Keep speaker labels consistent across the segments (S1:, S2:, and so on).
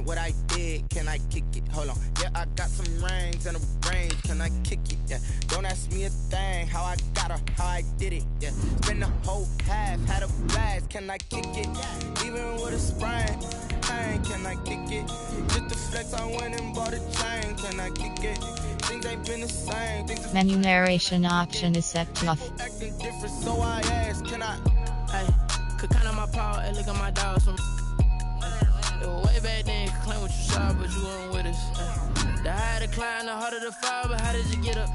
S1: explain what I did? Can I kick it? Hold on. Yeah, I got some rings and a range. Can I kick it? Yeah. Don't ask me a thing. How I got her, how I did it. Yeah. Spend the whole half, had a blast. Can I kick it? Even with a sprain. Can I kick it? Just the flex, I went and bought a chain. Can I kick it? Things ain't been the same.
S2: Menu narration option is set to off.
S1: Acting different, so I ask, can I?
S3: Hey, could count on my power and look at my dogs from. Way back then, could claim what you saw, but you weren't with us. The higher the climb, the harder the fall, but how did you get up?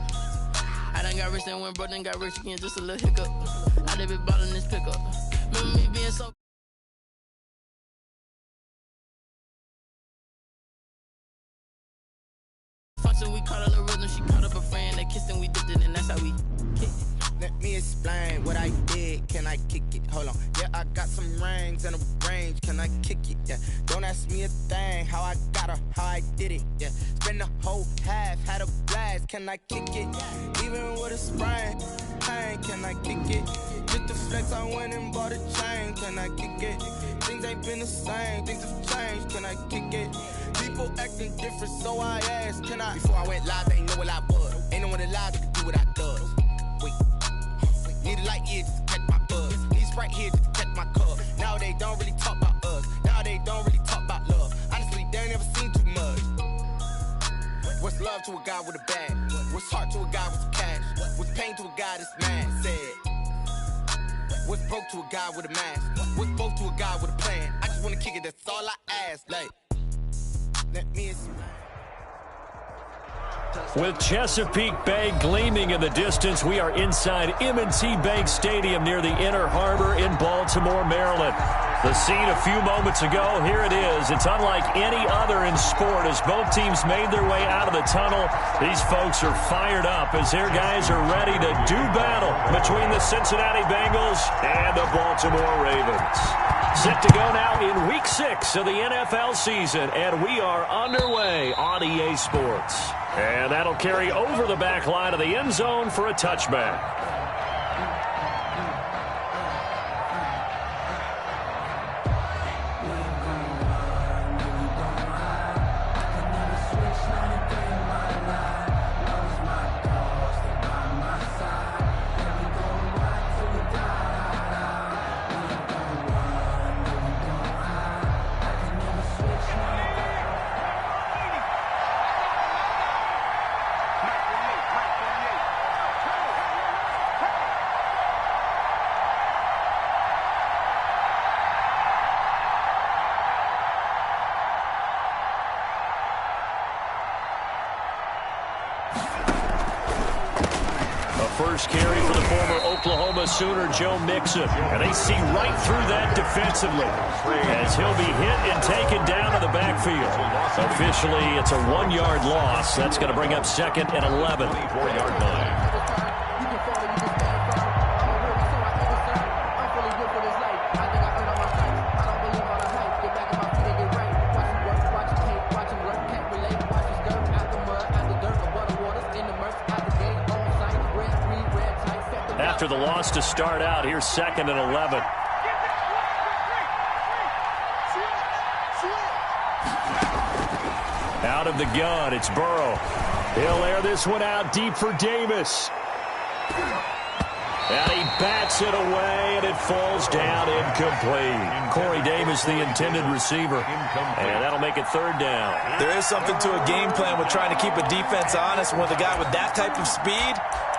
S3: I done got rich and went broke, then got rich again, just a little hiccup. I done been ballin' this pickup. Remember me being so. Function, we caught a little rhythm, she caught up a friend, they kissed and we dipped it, and that's how we kicked it.
S1: Let me explain what I did. Can I kick it? Hold on. Yeah, I got some rings and a range. Can I kick it? Yeah. Don't ask me a thing. How I got her, how I did it. Yeah. Spend the whole half, had a blast. Can I kick it? Even with a sprain. Can I kick it? Just the flex, I went and bought a chain. Can I kick it? Things ain't been the same. Things have changed. Can I kick it? People acting different, so I asked, can I? Before I went live, they ain't know what I was. Ain't no one alive that could do what I does. Wait. Need a light here just to catch my buzz. Need Sprite here just to catch my cup. Now they don't really talk about us. Now they don't really talk about love. Honestly, they ain't never seen too much. What's love to a guy with a bag? What's heart to a guy with some cash? What's pain to a guy that's mad? Said. What's broke to a guy with a mask? What's both to a guy with a plan? I just wanna kick it, that's all I ask. Like, let me explain.
S4: With Chesapeake Bay gleaming in the distance, we are inside M&T Bank Stadium near the Inner Harbor in Baltimore, Maryland. The scene a few moments ago, here it is. It's unlike any other in sport as both teams made their way out of the tunnel. These folks are fired up as their guys are ready to do battle between the Cincinnati Bengals and the Baltimore Ravens. Set to go now in Week 6 of the NFL season, and we are underway on EA Sports. And that'll carry over the back line of the end zone for a touchback. First carry for the former Oklahoma Sooner, Joe Mixon. And they see right through that defensively as he'll be hit and taken down to the backfield. Officially, it's a 1-yard loss. That's going to bring up 2nd and 11. 4-yard line. After the loss to start out, here's 2nd and 11. Out of the gun, it's Burrow. He'll air this one out deep for Davis. And he bats it away, and it falls down incomplete. Corey Davis, the intended receiver. And that'll make it 3rd down.
S5: There is something to a game plan with trying to keep a defense honest. With a guy with that type of speed,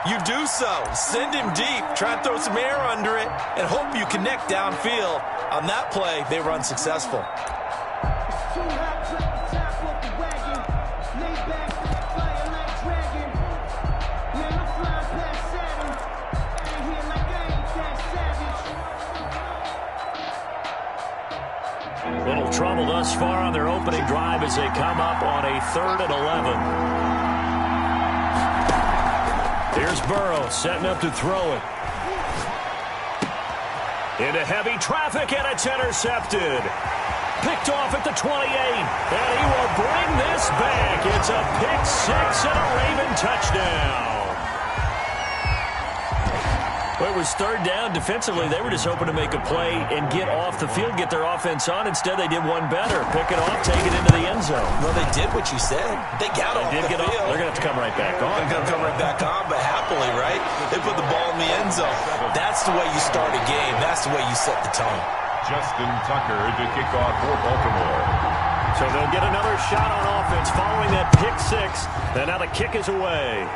S5: you do so. Send him deep. Try and throw some air under it and hope you connect downfield. On that play, they were unsuccessful.
S4: Little trouble thus far on their opening drive as they come up on a 3rd and 11. Here's Burrow setting up to throw it. Into heavy traffic, and it's intercepted. Picked off at the 28, and he will bring this back. It's a pick 6 and a Raven touchdown. Well, it was third down. Defensively, they were just hoping to make a play and get off the field, get their offense on. Instead, they did one better. Pick it off, take it into the end zone.
S5: Well, they did what you said. They got off the field.
S4: They're going to have to come right back on.
S5: They're going to come right back on, but happily, right? They put the ball in the end zone. That's the way you start a game. That's the way you set the tone.
S6: Justin Tucker to kick off for Baltimore.
S4: So they'll get another shot on offense following that pick six. And now the kick is away.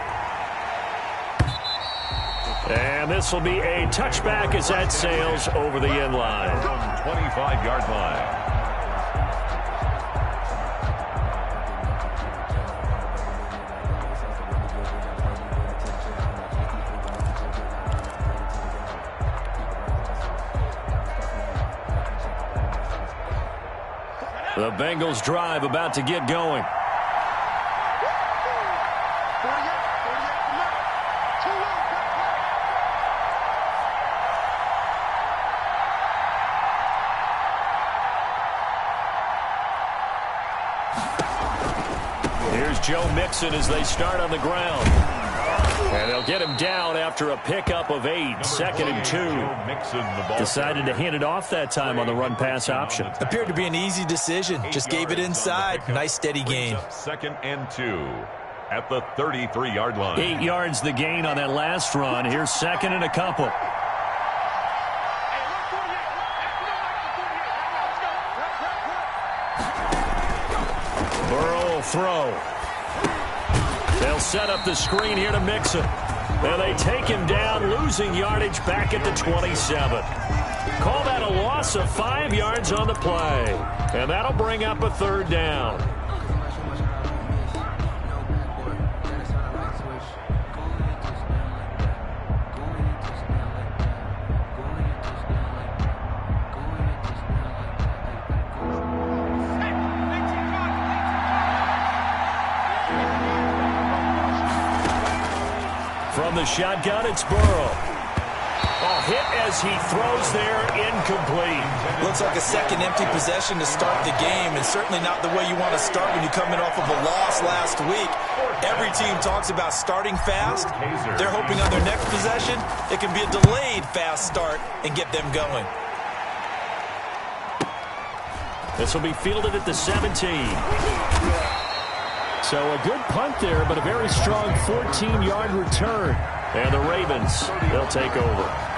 S4: And this will be a touchback as that sails over the end line.
S6: 25-yard line.
S4: The Bengals drive about to get going. Here's Joe Mixon as they start on the ground. And they'll get him down after a pickup of 8, 2nd and 2. Decided to hand it off that time on the run-pass option.
S5: Appeared to be an easy decision. Just gave it inside. Nice, steady gain.
S6: 2nd and 2 at the 33-yard line.
S4: 8 yards the gain on that last run. Here's 2nd and a couple. Burrow will throw. They'll set up the screen here to Mixon. And they take him down, losing yardage back at the 27. Call that a loss of 5 yards on the play. And that'll bring up a third down. From the shotgun, it's Burrow. Hit as he throws there, incomplete.
S5: Looks like a second empty possession to start the game, and certainly not the way you want to start when you're coming off of a loss last week. Every team talks about starting fast. They're hoping on their next possession, it can be a delayed fast start and get them going.
S4: This will be fielded at the 17. So a good punt there, but a very strong 14-yard return. And the Ravens, they'll take over.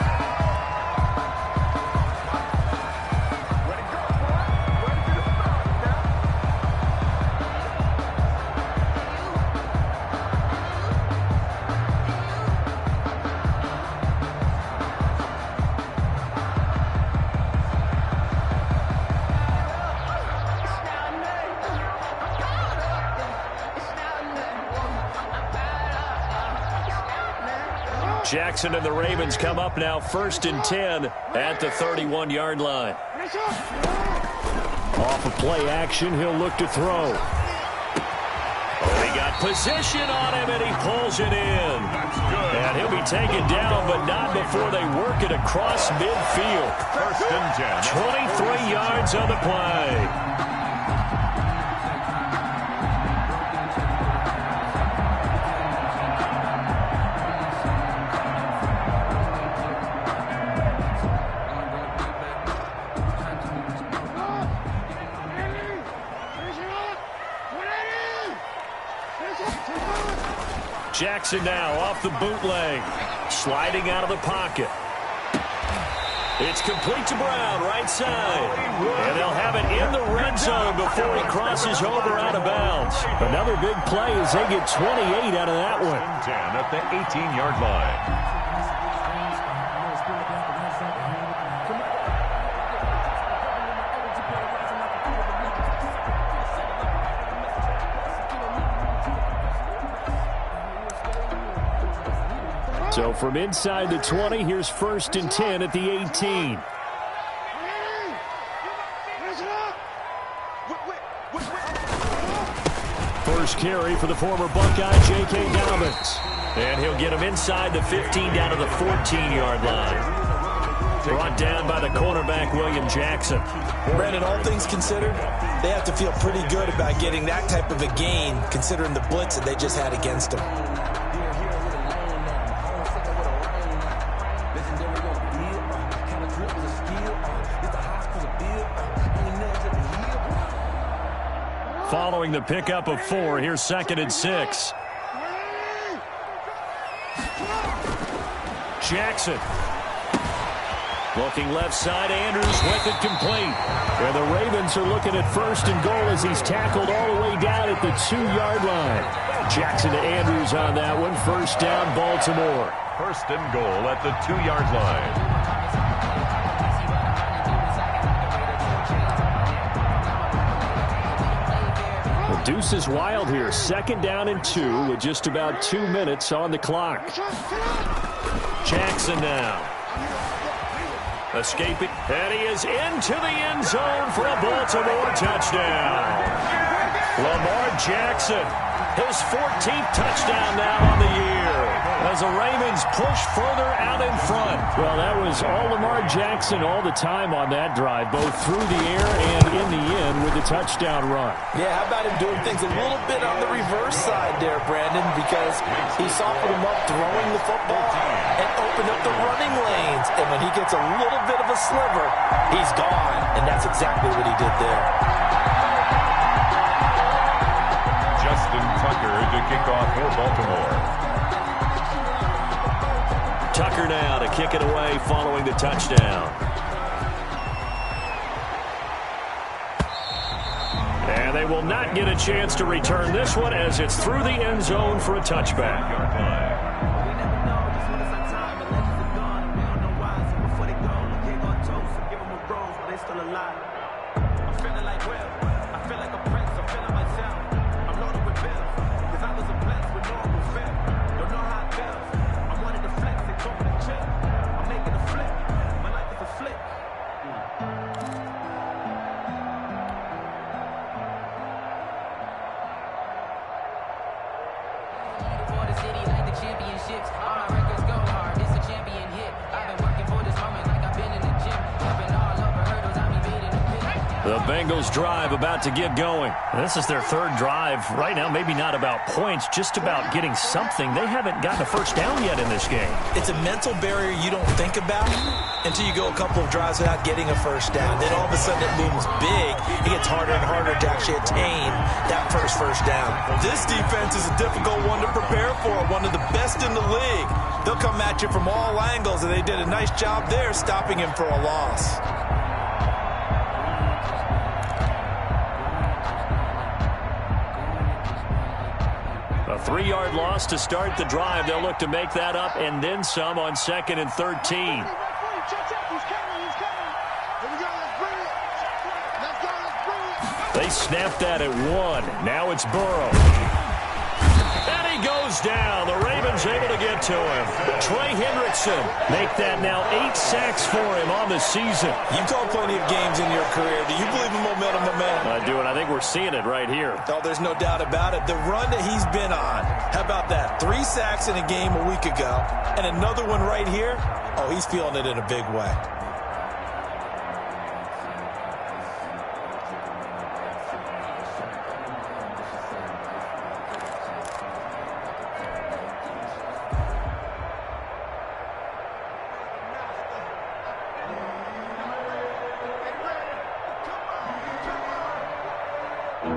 S4: Jackson and the Ravens come up now 1st and 10 at the 31-yard line. Off of play action, he'll look to throw. He got position on him, and he pulls it in. And he'll be taken down, but not before they work it across midfield.
S6: 1st and 10.
S4: 23 yards on the play. Jackson now off the bootleg, sliding out of the pocket. It's complete to Brown, right side. And they'll have it in the red zone before he crosses over out of bounds. Another big play as they get 28 out of that one.
S6: 10 at the 18-yard line.
S4: So from inside the 20, here's 1st and 10 at the 18. First carry for the former Buckeye, J.K. Dobbins. And he'll get him inside the 15 down to the 14-yard line. Brought down by the cornerback, William Jackson.
S5: Brandon, all things considered, they have to feel pretty good about getting that type of a gain, considering the blitz that they just had against them.
S4: Following the pickup of 4, here's 2nd and 6. Jackson. Looking left side, Andrews with it complete. And the Ravens are looking at 1st and goal as he's tackled all the way down at the 2-yard line. Jackson to Andrews on that one. 1st down, Baltimore.
S6: 1st and goal at the 2-yard line.
S4: The deuce is wild here. 2nd down and 2 with just about 2 minutes on the clock. Jackson now. Escaping. And he is into the end zone for a Baltimore touchdown. Lamar Jackson, his 14th touchdown now on the year, as the Ravens push further out in front. Well, that was all Lamar Jackson all the time on that drive, both through the air and in the end with the touchdown run.
S5: Yeah, how about him doing things a little bit on the reverse side there, Brandon, because he softened him up throwing the football and opened up the running lanes. And when he gets a little bit of a sliver, he's gone. And that's exactly what he did there.
S6: Justin Tucker to kick off for Baltimore.
S4: Tucker now to kick it away following the touchdown. And they will not get a chance to return this one as it's through the end zone for a touchback. The Bengals drive about to get going. This is their 3rd drive. Right now, maybe not about points, just about getting something. They haven't gotten a 1st down yet in this game.
S5: It's a mental barrier you don't think about until you go a couple of drives without getting a 1st down. Then all of a sudden it looms big. It gets harder and harder to actually attain that first down. This defense is a difficult one to prepare for, one of the best in the league. They'll come at you from all angles, and they did a nice job there stopping him for a loss.
S4: A 3-yard loss to start the drive. They'll look to make that up and then some on 2nd and 13. They snapped that at 1. Now it's Burrow. And he goes down. The Ravens able to get to him. Trey Hendrickson make that now 8 sacks for him on the season.
S5: You've called plenty of games in your career. Do you believe in momentum, my man?
S4: I do, and I think we're seeing it right here.
S5: Oh, there's no doubt about it. The run that he's been on. How about that? 3 sacks in a game a week ago, and another one right here. Oh, he's feeling it in a big way.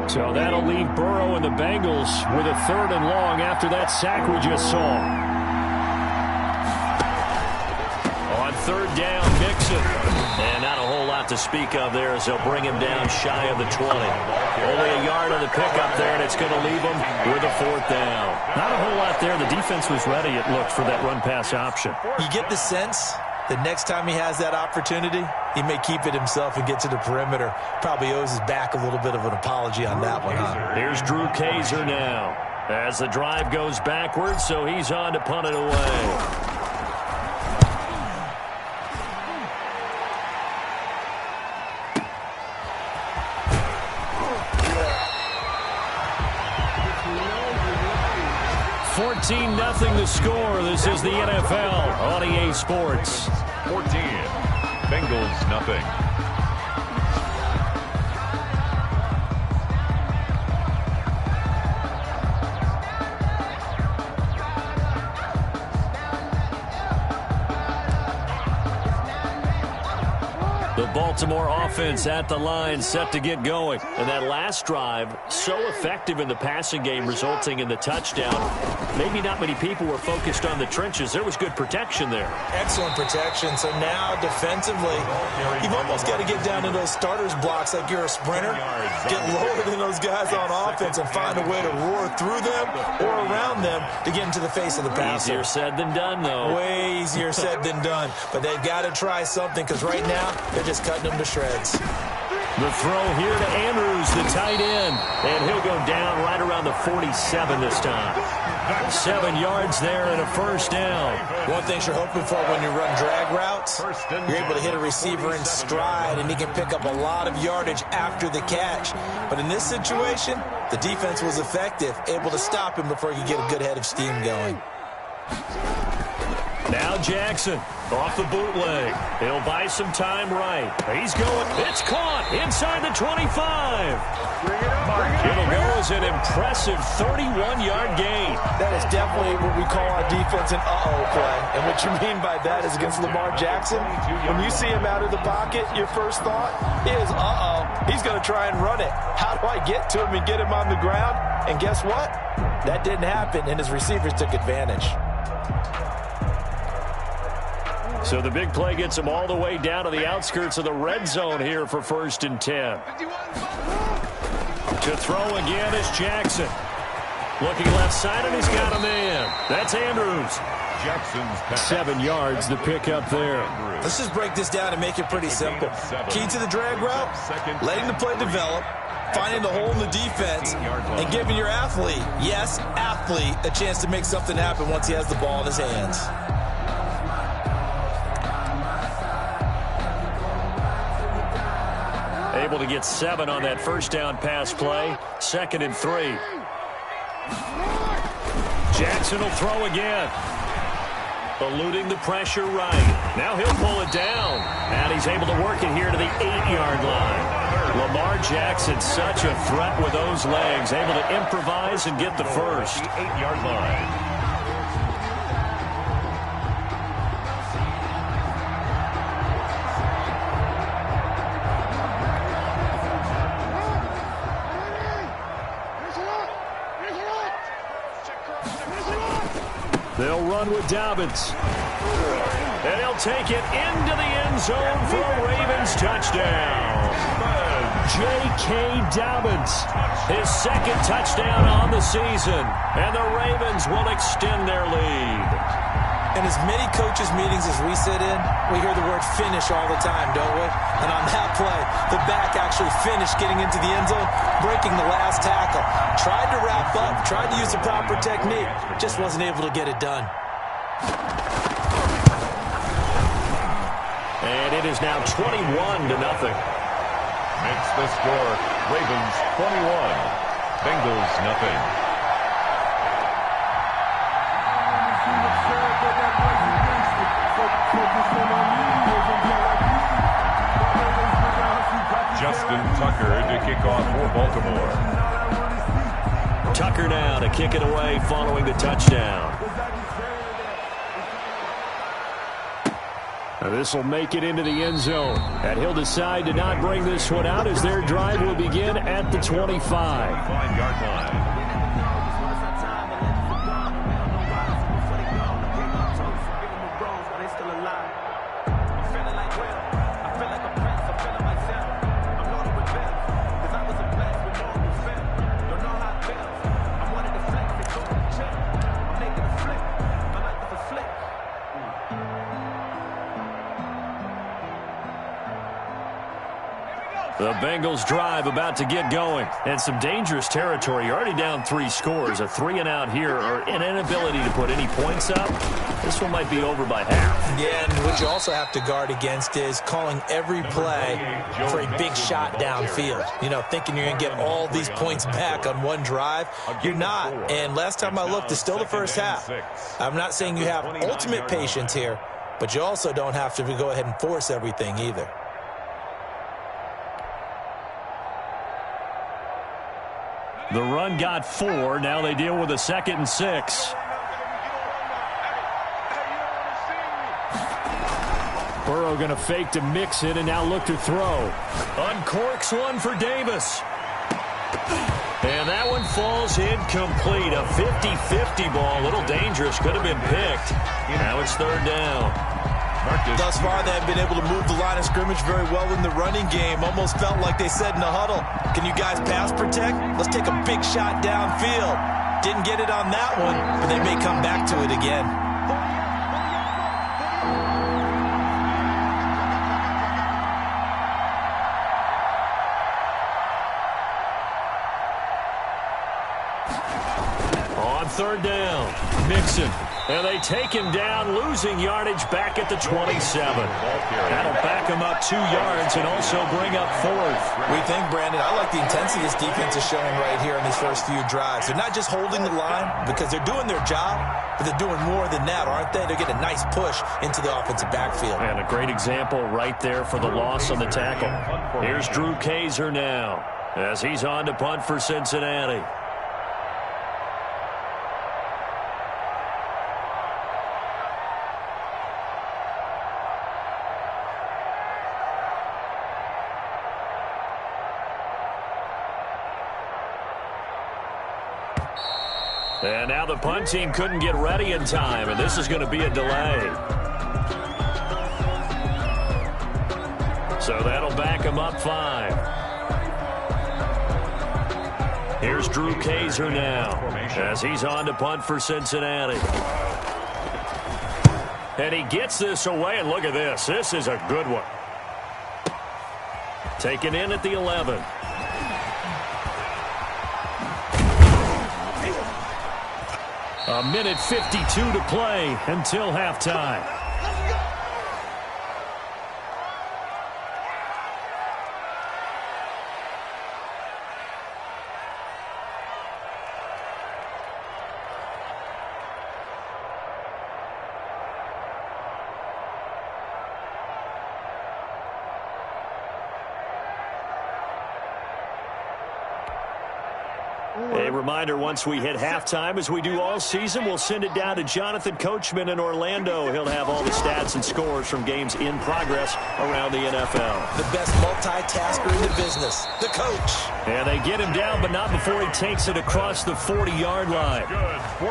S4: So that'll leave Burrow and the Bengals with a 3rd and long after that sack we just saw. On 3rd down, Mixon. And not a whole lot to speak of there as they'll bring him down shy of the 20. Only a yard on the pickup there, and it's going to leave him with a 4th down. Not a whole lot there. The defense was ready, it looked, for that run-pass option.
S5: You get the sense that next time he has that opportunity, he may keep it himself and get to the perimeter. Probably owes his back a little bit of an apology on that one, huh?
S4: Here's Drew Kaiser now as the drive goes backwards, so he's on to punt it away. Nothing the score. This is the NFL on EA Sports.
S6: 14. Bengals nothing.
S4: The Baltimore offense at the line, set to get going. And that last drive, so effective in the passing game, resulting in the touchdown. Maybe not many people were focused on the trenches. There was good protection there.
S5: Excellent protection. So now defensively, you've almost got to get down to those starters blocks like you're a sprinter. Get lower than those guys on offense and find a way to roar through them or around them to get into the face of the passer.
S4: Easier said than done, though.
S5: Way easier said than done. But they've got to try something because right now they're just cutting them to shreds.
S4: The throw here to Andrews, the tight end. And he'll go down right around the 47 this time. 7 yards there and a first down.
S5: One thing you're hoping for when you run drag routes, you're able to hit a receiver in stride, and he can pick up a lot of yardage after the catch. But in this situation, the defense was effective, able to stop him before he could get a good head of steam going.
S4: Now Jackson off the bootleg. He'll buy some time right. He's going. It's caught inside the 25. It'll go as an impressive 31-yard gain.
S5: That is definitely what we call our defense an uh-oh play. And what you mean by that is against Lamar Jackson, when you see him out of the pocket, your first thought is, uh-oh, he's going to try and run it. How do I get to him and get him on the ground? And guess what? That didn't happen, and his receivers took advantage.
S4: So the big play gets him all the way down to the outskirts of the red zone here for 1st and 10. To throw again is Jackson. Looking left side, and he's got a man. That's Andrews.
S6: Jackson's pass.
S4: 7 yards, the pickup there.
S5: Let's just break this down and make it pretty simple. Key to the drag route, letting the play develop, finding the hole in the defense, and giving your athlete, yes, athlete, a chance to make something happen once he has the ball in his hands.
S4: Able to get 7 on that first down pass play. 2nd and 3. Jackson will throw again. Eluding the pressure right. Now he'll pull it down. And he's able to work it here to the 8-yard line. Lamar Jackson, such a threat with those legs. Able to improvise and get the first.
S6: 8-yard line.
S4: They'll run with Dobbins. And he'll take it into the end zone for a Ravens touchdown. J.K. Dobbins, his 2nd touchdown on the season. And the Ravens will extend their lead.
S5: In as many coaches' meetings as we sit in, we hear the word finish all the time, don't we? And on that play, the back actually finished getting into the end zone, breaking the last tackle. Tried to wrap up, tried to use the proper technique, just wasn't able to get it done.
S4: And it is now 21-0.
S6: Makes the score Ravens 21, Bengals nothing. Justin Tucker to kick off for Baltimore.
S4: Tucker now to kick it away following the touchdown. Now this will make it into the end zone. And he'll decide to not bring this one out as their drive will begin at the 25.
S6: 5-yard line.
S4: The Bengals drive about to get going. And some dangerous territory. You're already down 3 scores. A 3-and-out here or an inability to put any points up. This one might be over by half.
S5: Yeah, and what you also have to guard against is calling every play for a big shot downfield. You know, thinking you're going to get all these points back on one drive. You're not. And last time I looked, it's still the first half. I'm not saying you have ultimate patience here, but you also don't have to go ahead and force everything either.
S4: The run got 4. Now they deal with a 2nd and 6. Burrow going to fake to mix it and now look to throw. Uncorks one for Davis. And that one falls incomplete. A 50-50 ball. A little dangerous. Could have been picked. Now it's third down.
S5: Thus far, they have been able to move the line of scrimmage very well in the running game. Almost felt like they said in the huddle, can you guys pass protect? Let's take a big shot downfield. Didn't get it on that one, but they may come back to it again.
S4: On third down, Mixon. And they take him down, losing yardage back at the 27. That'll back him up 2 yards and also bring up fourth.
S5: We think, Brandon, I like the intensity this defense is showing right here in these first few drives. They're not just holding the line because they're doing their job, but they're doing more than that, aren't they? They're getting a nice push into the offensive backfield.
S4: And a great example right there for the loss on the tackle. Here's Drew Kaiser now as he's on to punt for Cincinnati. And now the punt team couldn't get ready in time, and this is going to be a delay. So that'll back him up 5. Here's Drew Kaiser now as he's on to punt for Cincinnati. And he gets this away, and look at this. This is a good one. Taken in at the 11. A minute 52 to play until halftime. A reminder, once we hit halftime, as we do all season, we'll send it down to Jonathan Coachman in Orlando. He'll have all the stats and scores from games in progress around the NFL.
S5: The best multitasker in the business, the coach.
S4: And they get him down, but not before he takes it across the 40-yard line.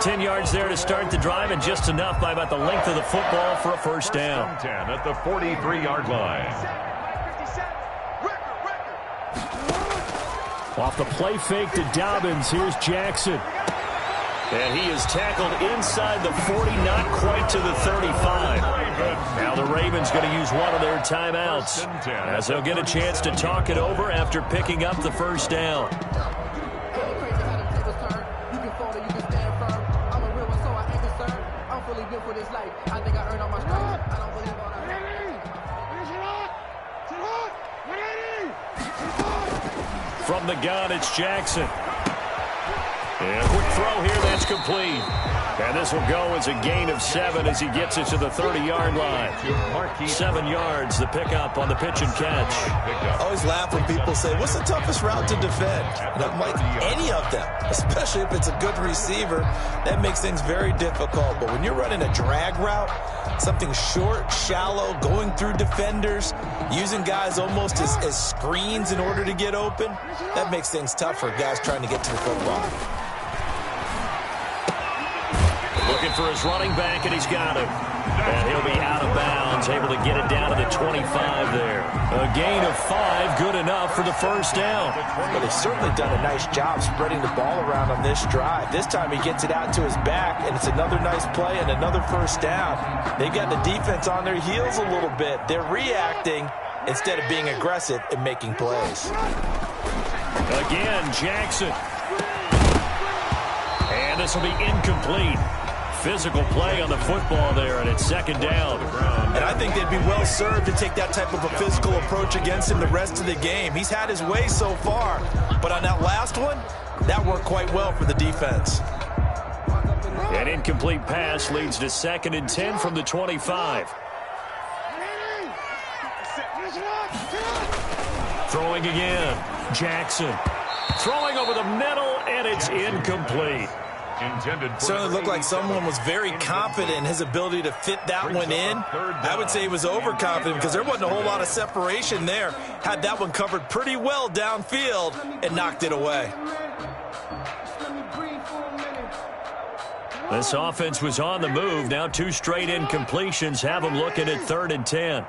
S4: 10 yards there to start the drive, and just enough by about the length of the football for a first down.
S6: 10 at the 43-yard line.
S4: Off the play fake to Dobbins, here's Jackson. And he is tackled inside the 40, not quite to the 35. Now the Ravens going to use one of their timeouts, as they'll get a chance to talk it over after picking up the first down. From the gun, it's Jackson. And a quick throw here, that's complete. And this will go as a gain of 7 as he gets it to the 30-yard line. 7 yards, the pickup on the pitch and catch.
S5: I always laugh when people say, what's the toughest route to defend? And I'm like, any of them, especially if it's a good receiver. That makes things very difficult. But when you're running a drag route, something short, shallow, going through defenders, using guys almost as screens in order to get open, that makes things tough for guys trying to get to the football.
S4: Looking for his running back, and he's got him. And he'll be out of bounds, able to get it down to the 25 there. A gain of 5, good enough for the first down.
S5: Well, they've certainly done a nice job spreading the ball around on this drive. This time he gets it out to his back, and it's another nice play and another first down. They've got the defense on their heels a little bit. They're reacting instead of being aggressive and making plays.
S4: Again, Jackson. And this will be incomplete. Physical play on the football there, and it's second down.
S5: And I think they'd be well served to take that type of a physical approach against him the rest of the game. He's had his way so far, but on that last one, that worked quite well for the defense.
S4: An incomplete pass leads to 2nd and 10 from the 25. Throwing again, Jackson. Throwing over the middle, and it's incomplete.
S6: intended for
S5: Certainly looked like someone was very confident in his ability to fit that one in. I would say he was overconfident because there wasn't a whole lot of separation there. Had that one covered pretty well downfield and knocked it away.
S4: This offense was on the move. Now 2 straight incompletions have them looking at 3rd and 10.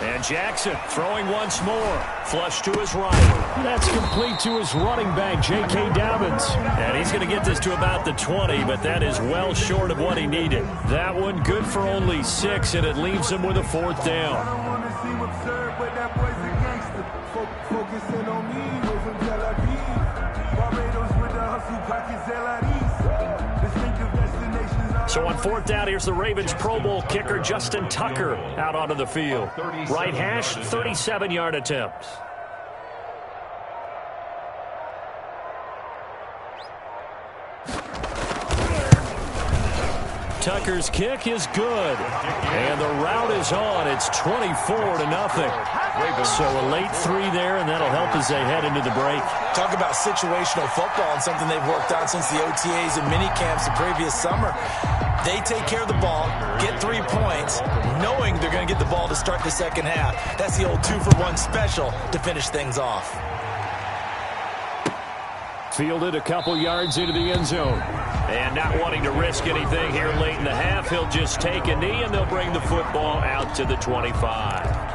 S4: And Jackson throwing once more. Flush to his right. That's complete to his running back, J.K. Dobbins. And he's going to get this to about the 20, but that is well short of what he needed. That one good for only 6, and it leaves him with a 4th down. So on 4th down, here's the Ravens Pro Bowl kicker, Justin Tucker, out onto the field. Right hash, 37-yard attempt. Tucker's kick is good. And the route is on. It's 24-0. So a late 3 there, and that'll help as they head into the break.
S5: Talk about situational football and something they've worked on since the OTAs and mini camps the previous summer. They take care of the ball, get 3 points, knowing they're going to get the ball to start the second half. That's the old 2-for-1 special to finish things off.
S4: Fielded a couple yards into the end zone. And not wanting to risk anything here late in the half, he'll just take a knee, and they'll bring the football out to the 25.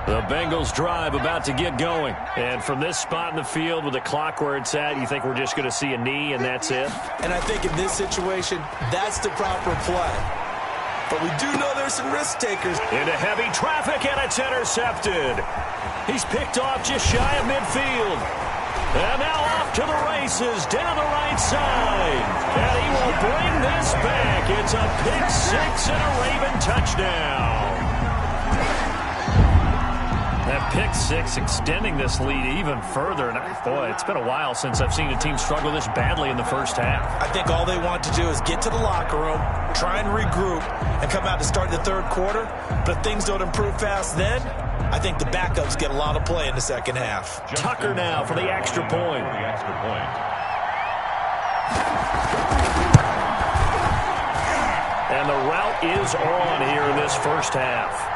S4: The Bengals drive about to get going. And from this spot in the field with the clock where it's at, you think we're just going to see a knee and that's it?
S5: And I think in this situation, that's the proper play. But we do know there's some risk takers.
S4: Into heavy traffic, and it's intercepted. He's picked off just shy of midfield. And now off to the races down the right side. And he will bring this back. It's a pick 6 and a Raven touchdown. That pick 6 extending this lead even further. And boy, it's been a while since I've seen a team struggle this badly in the first half.
S5: I think all they want to do is get to the locker room, try and regroup, and come out to start the third quarter. But if things don't improve fast then, I think the backups get a lot of play in the second half.
S4: Tucker now for the extra point. And the route is on here in this first half.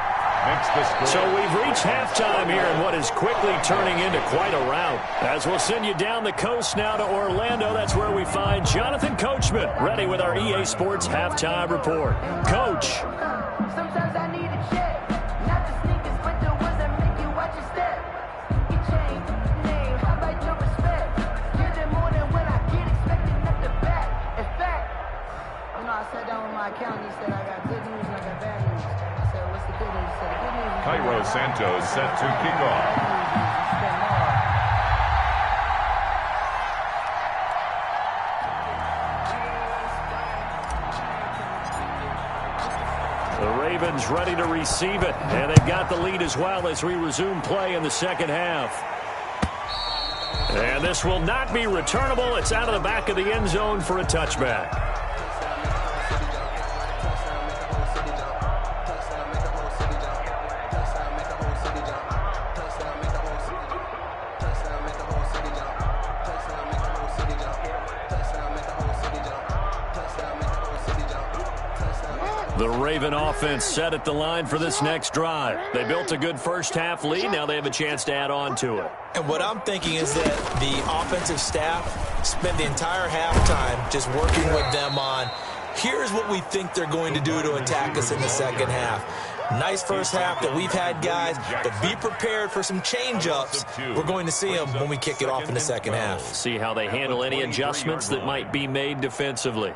S4: So we've reached halftime here in what is quickly turning into quite a rout. As we'll send you down the coast now to Orlando, that's where we find Jonathan Coachman, ready with our EA Sports Halftime Report. Coach.
S7: Sometimes I need a check, not the sneakers, but the ones that make you watch your step. Your chain, name, how about your respect? Give them more than when I get expected at the back. In fact, I sat down with my accountant, he said I got good news and I got bad news. I said, what's the good news? He said, the good news is
S6: Cairo Santos set to kick off.
S4: The Ravens ready to receive it, and they've got the lead as well as we resume play in the second half. And this will not be returnable. It's out of the back of the end zone for a touchback. The Raven offense set at the line for this next drive. They built a good first half lead. Now they have a chance to add on to it.
S5: And what I'm thinking is that the offensive staff spent the entire halftime just working with them on, here's what we think they're going to do to attack us in the second half. Nice first half that we've had, guys, but be prepared for some change-ups. We're going to see them when we kick it off in the second half.
S4: See how they handle any adjustments that might be made defensively.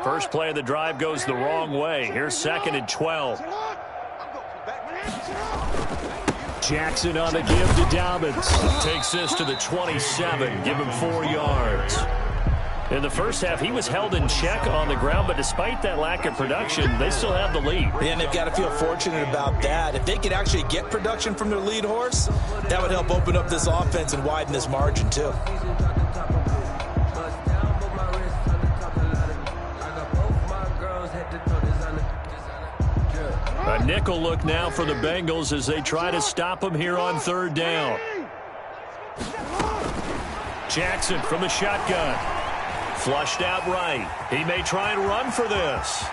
S4: First play of the drive goes the wrong way. Here's 2nd and 12. Jackson on the give to Dobbins. Takes this to the 27. Give him 4 yards. In the first half, he was held in check on the ground, but despite that lack of production, they still have the lead.
S5: Yeah, and they've got to feel fortunate about that. If they could actually get production from their lead horse, that would help open up this offense and widen this margin, too.
S4: A nickel look now for the Bengals as they try to stop him here on 3rd down. Jackson from the shotgun. Flushed out right. He may try and run for this.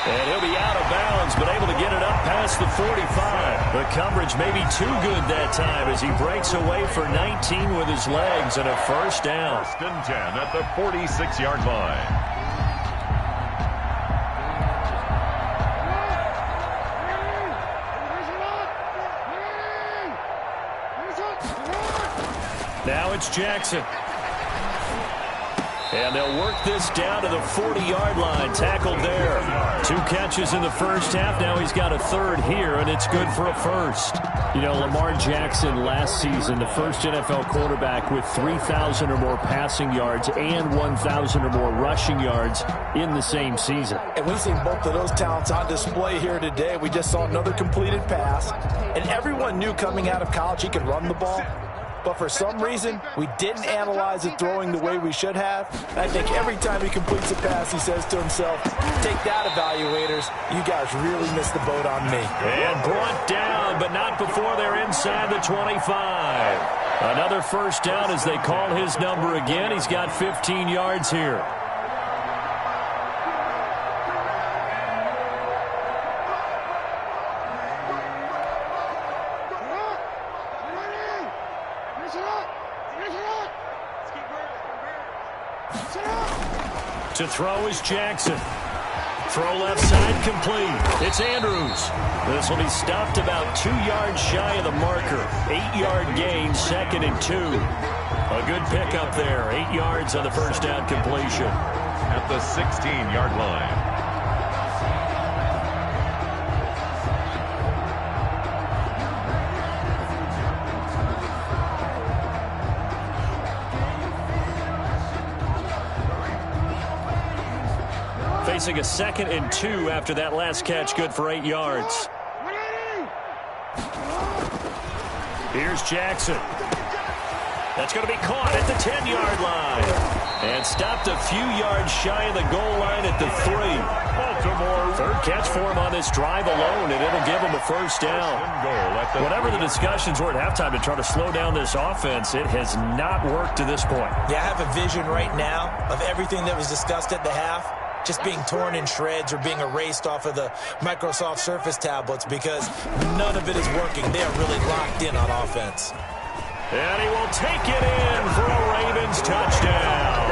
S4: And he'll be out of bounds, but able to get it up past the 45. The coverage may be too good that time as he breaks away for 19 with his legs and a 1st down.
S6: 1st and 10 at the 46-yard line.
S4: Now it's Jackson. And they'll work this down to the 40-yard line. Tackled there. 2 catches in the first half. Now he's got a 3rd here, and it's good for a 1st. You know, Lamar Jackson last season, the first NFL quarterback with 3,000 or more passing yards and 1,000 or more rushing yards in the same season.
S5: And we've seen both of those talents on display here today. We just saw another completed pass. And everyone knew coming out of college he could run the ball. But for some reason, we didn't analyze it throwing the way we should have. And I think every time he completes a pass, he says to himself, take that, evaluators. You guys really missed the boat on me.
S4: And brought down, but not before they're inside the 25. Another 1st down as they call his number again. He's got 15 yards here. To throw is Jackson. Throw left side complete. It's Andrews. This will be stopped about 2 yards shy of the marker. 8-yard gain, 2nd and 2. A good pickup there. 8 yards on the 1st down completion.
S6: At the 16-yard line.
S4: Facing a 2nd and 2 after that last catch, good for 8 yards. Here's Jackson. That's going to be caught at the 10-yard line. And stopped a few yards shy of the goal line at the 3.
S6: Baltimore.
S4: 3rd catch for him on this drive alone, and it'll give him a 1st down. Whatever the discussions were at halftime to try to slow down this offense, it has not worked to this point.
S5: Yeah, I have a vision right now of everything that was discussed at the half just being torn in shreds or being erased off of the Microsoft Surface tablets because none of it is working. They are really locked in on offense.
S4: And he will take it in for a Ravens touchdown.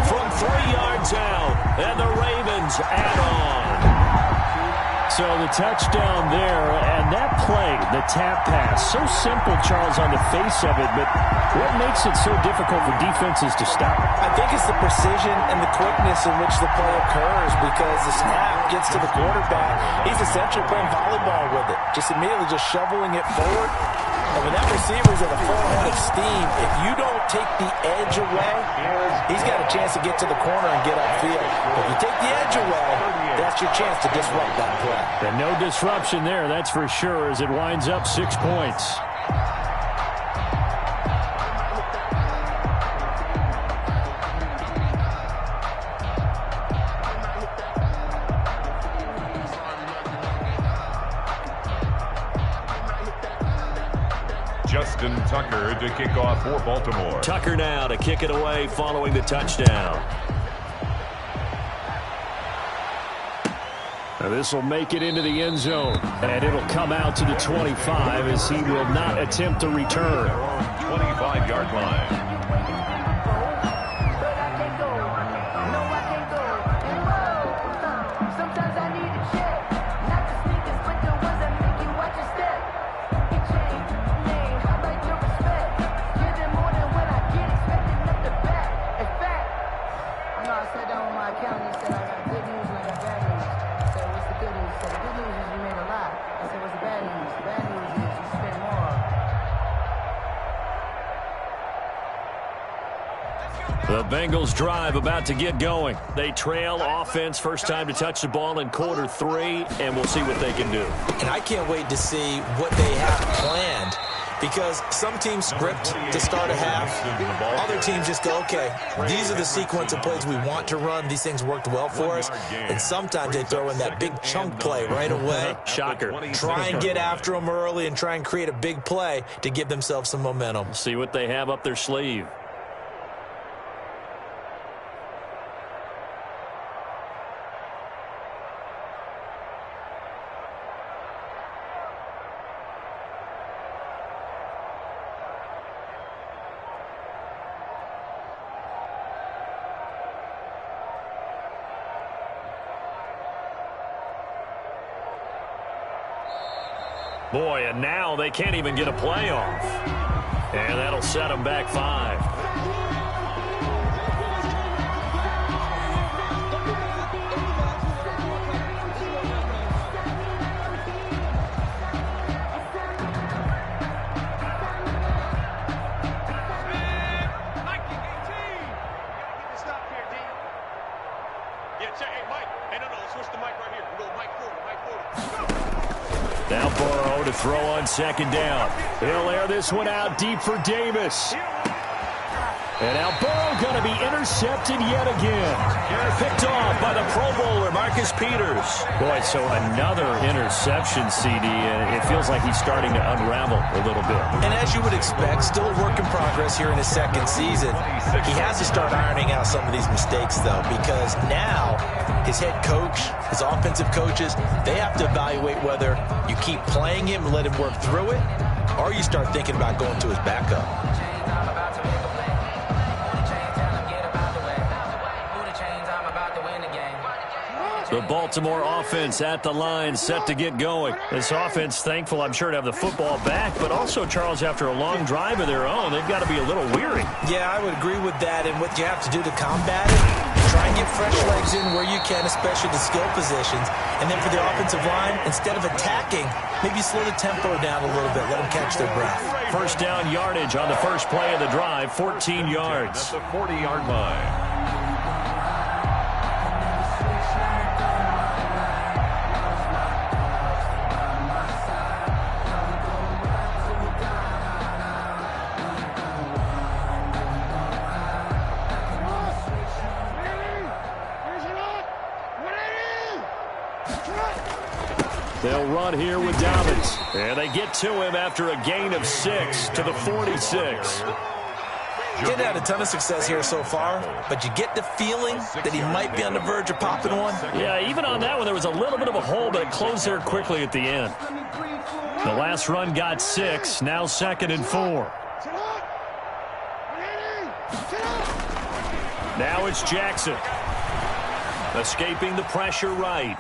S4: From 3 yards out, and the Ravens add on. So the touchdown there, and that play, the tap pass, so simple, Charles, on the face of it, but what makes it so difficult for defenses to stop?
S5: I think it's the precision and the quickness in which the play occurs because the snap gets to the quarterback. He's essentially playing volleyball with it, just immediately just shoveling it forward. And when that receiver's at a full head of steam, if you don't take the edge away, he's got a chance to get to the corner and get upfield. If you take the edge away, that's your chance to disrupt that play.
S4: And no disruption there, that's for sure, as it winds up 6 points.
S6: Justin Tucker to kick off for Baltimore.
S4: Tucker now to kick it away following the touchdown. Now this will make it into the end zone, and it'll come out to the 25 as he will not attempt to return.
S6: 25-yard line.
S7: Bad news is you
S4: The Bengals drive about to get going. They trail offense first time to touch the ball in quarter 3, and we'll see what they can do.
S5: And I can't wait to see what they have planned, because some teams script to start a half. Other teams just go, okay, these are the sequence of plays we want to run. These things worked well for us. And sometimes they throw in that big chunk play right away.
S4: Shocker.
S5: Try and get after them early and try and create a big play to give themselves some momentum.
S4: See what they have up their sleeve. Boy, and now they can't even get a play off. And that'll set them back 5. Now Burrow to throw on second down. He'll air this one out deep for Davis. And now Burrow going to be intercepted yet again. Picked off by the Pro Bowler, Marcus Peters. Boy, so another interception, CD, and it feels like he's starting to unravel a little bit.
S5: And as you would expect, still a work in progress here in his second season. He has to start ironing out some of these mistakes, though, because now his head coach, his offensive coaches, they have to evaluate whether you keep playing him and let him work through it, or you start thinking about going to his backup.
S4: The Baltimore offense at the line, set to get going. This offense, thankful, I'm sure, to have the football back, but also, Charles, after a long drive of their own, they've got to be a little weary.
S5: Yeah, I would agree with that, and what you have to do to combat it, try and get fresh legs in where you can, especially the skill positions. And then for the offensive line, instead of attacking, maybe slow the tempo down a little bit, let them catch their breath.
S4: First down yardage on the first play of the drive, 14 yards.
S6: At the 40-yard line.
S4: They'll run here with Dobbins. And they get to him after a gain of 6 to the 46.
S5: Didn't have a ton of success here so far, but you get the feeling that he might be on the verge of popping one.
S4: Yeah, even on that one, there was a little bit of a hole, but it closed there quickly at the end. The last run got 6, now 2nd and 4. Now it's Jackson. Escaping the pressure right.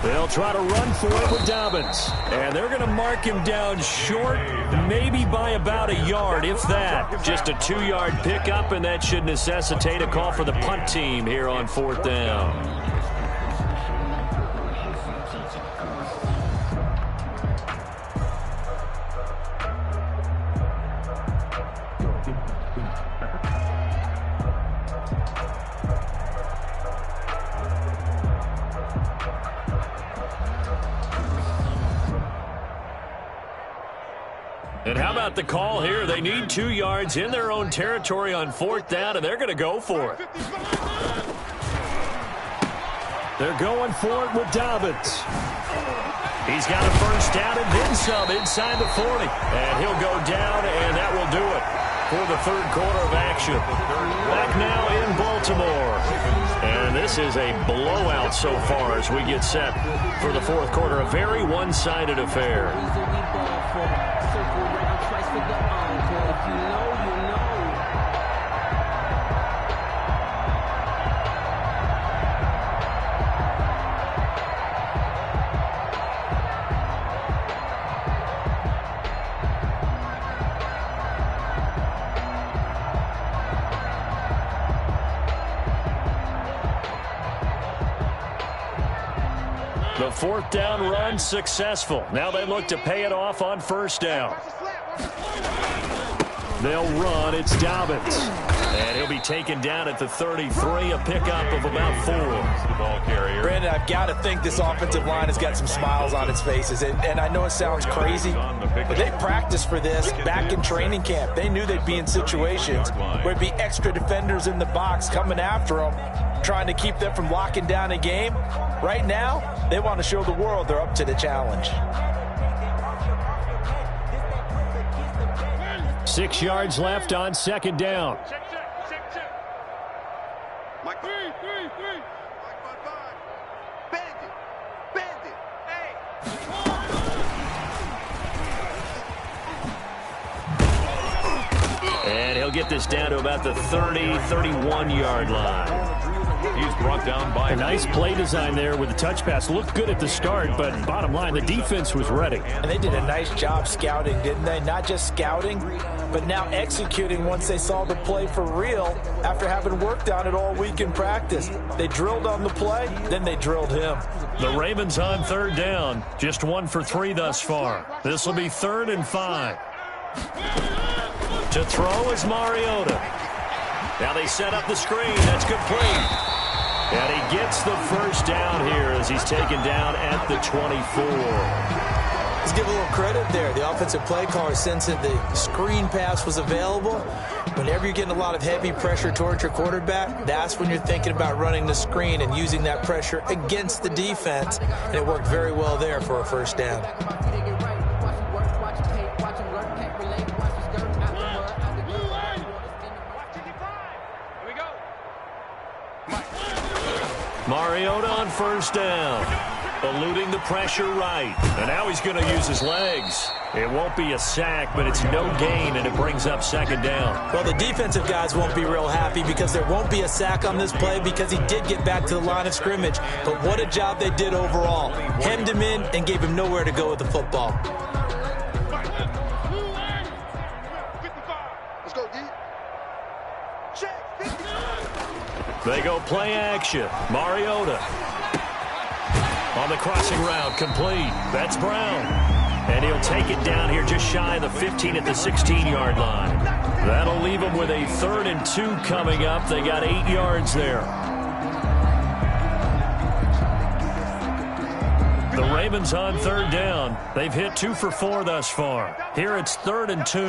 S4: They'll try to run for it with Dobbins. And they're going to mark him down short, maybe by about a yard, if that. Just a 2-yard pickup, and that should necessitate a call for the punt team here on 4th down. And how about the call here? They need 2 yards in their own territory on 4th down, and they're going to go for it. They're going for it with Dobbins. He's got a first down and then some inside the 40. And he'll go down, and that will do it for the third quarter of action. Back now in Baltimore. And this is a blowout so far as we get set for the fourth quarter. A very one-sided affair. The fourth down run successful. Now they look to pay it off on first down. They'll run. It's Dobbins. And he'll be taken down at the 33, a pickup of about 4.
S6: The ball carrier.
S5: Brandon, I've got to think this offensive line has got some smiles on its faces. And I know it sounds crazy, but they practiced for this back in training camp. They knew they'd be in situations where there'd be extra defenders in the box coming after them, trying to keep them from locking down a game. Right now, they want to show the world they're up to the challenge.
S4: 6 yards left on second down. And he'll get this down to about the 30, 31-yard line.
S6: He's brought down by
S4: a nice play design there with the touch pass. Looked good at the start, but bottom line, the defense was ready.
S5: And they did a nice job scouting, didn't they? Not just scouting, but now executing once they saw the play for real after having worked on it all week in practice. They drilled on the play, then they drilled him.
S4: The Ravens on third down. Just 1 for 3 thus far. This will be 3rd and 5. To throw is Mariota. Now they set up the screen. That's complete. And he gets the first down here as he's taken down at the 24.
S5: Let's give a little credit there. The offensive play caller sensed that the screen pass was available. Whenever you're getting a lot of heavy pressure towards your quarterback, that's when you're thinking about running the screen and using that pressure against the defense. And it worked very well there for a first down.
S4: Mariota on first down, eluding the pressure right. And now he's going to use his legs. It won't be a sack, but it's no gain, and it brings up second down.
S5: Well, the defensive guys won't be real happy because there won't be a sack on this play because he did get back to the line of scrimmage. But what a job they did overall. Hemmed him in and gave him nowhere to go with the football.
S4: They go play action. Mariota on the crossing route, complete. That's Brown. And he'll take it down here just shy of the 15 at the 16-yard line. That'll leave them with a 3rd and 2 coming up. They got 8 yards there. The Ravens on third down. They've hit 2 for 4 thus far. Here it's 3rd and 2.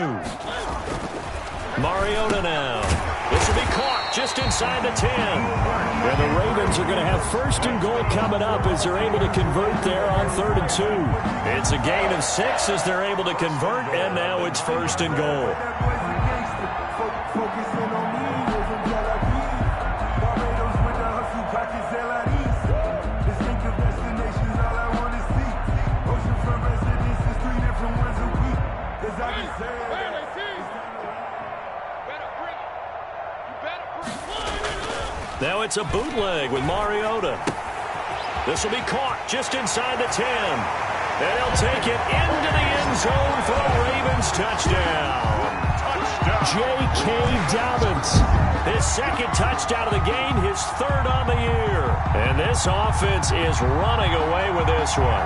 S4: Mariota now. This will be caught just inside the 10. And the Ravens are going to have 1st and goal coming up as they're able to convert there on 3rd and 2. It's a gain of 6 as they're able to convert, and now it's 1st and goal. Now it's a bootleg with Mariota. This will be caught just inside the 10. And he'll take it into the end zone for a Ravens touchdown. J.K. Dobbins. His 2nd touchdown of the game, his 3rd on the year. And this offense is running away with this one.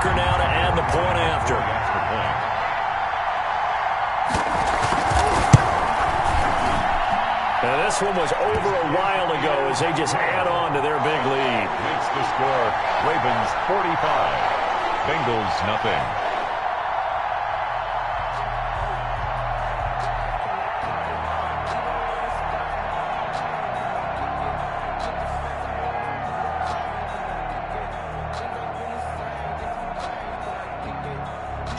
S4: Now to add the point after. And this one was over a while ago as they just add on to their big lead.
S6: Makes the score Ravens 45, Bengals nothing.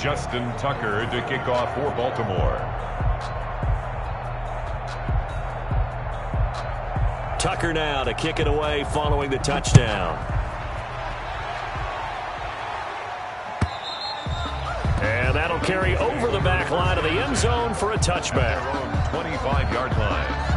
S6: Justin Tucker to kick off for Baltimore.
S4: Tucker now to kick it away following the touchdown. And that'll carry over the back line of the end zone for a touchback.
S6: 25-yard line.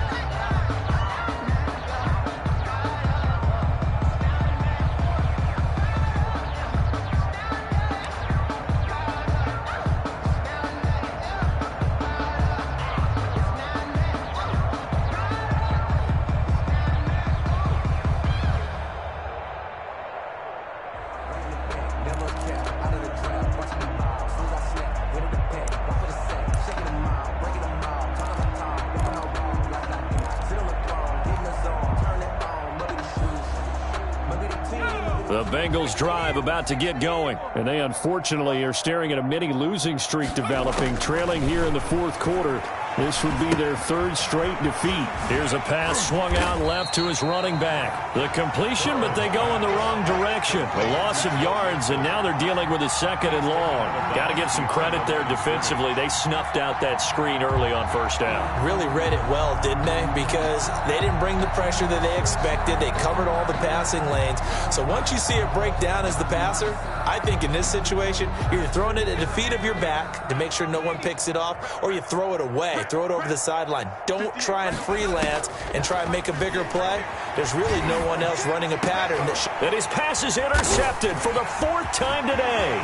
S4: The Bengals drive about to get going, and they unfortunately are staring at a mini losing streak developing, trailing here in the fourth quarter. This would be their third straight defeat. Here's a pass swung out left to his running back. The completion, but they go in the wrong direction. A loss of yards, and now they're dealing with a second and long. Got to give some credit there defensively. They snuffed out that screen early on first down.
S5: Really read it well, didn't they? Because they didn't bring the pressure that they expected. They covered all the passing lanes. So once you see it break down as the passer, I think in this situation, you're throwing it at the feet of your back to make sure no one picks it off, or you throw it away. Throw it over the sideline. Don't try and freelance and try and make a bigger play. There's really no one else running a pattern that
S4: his pass is intercepted for the fourth time today.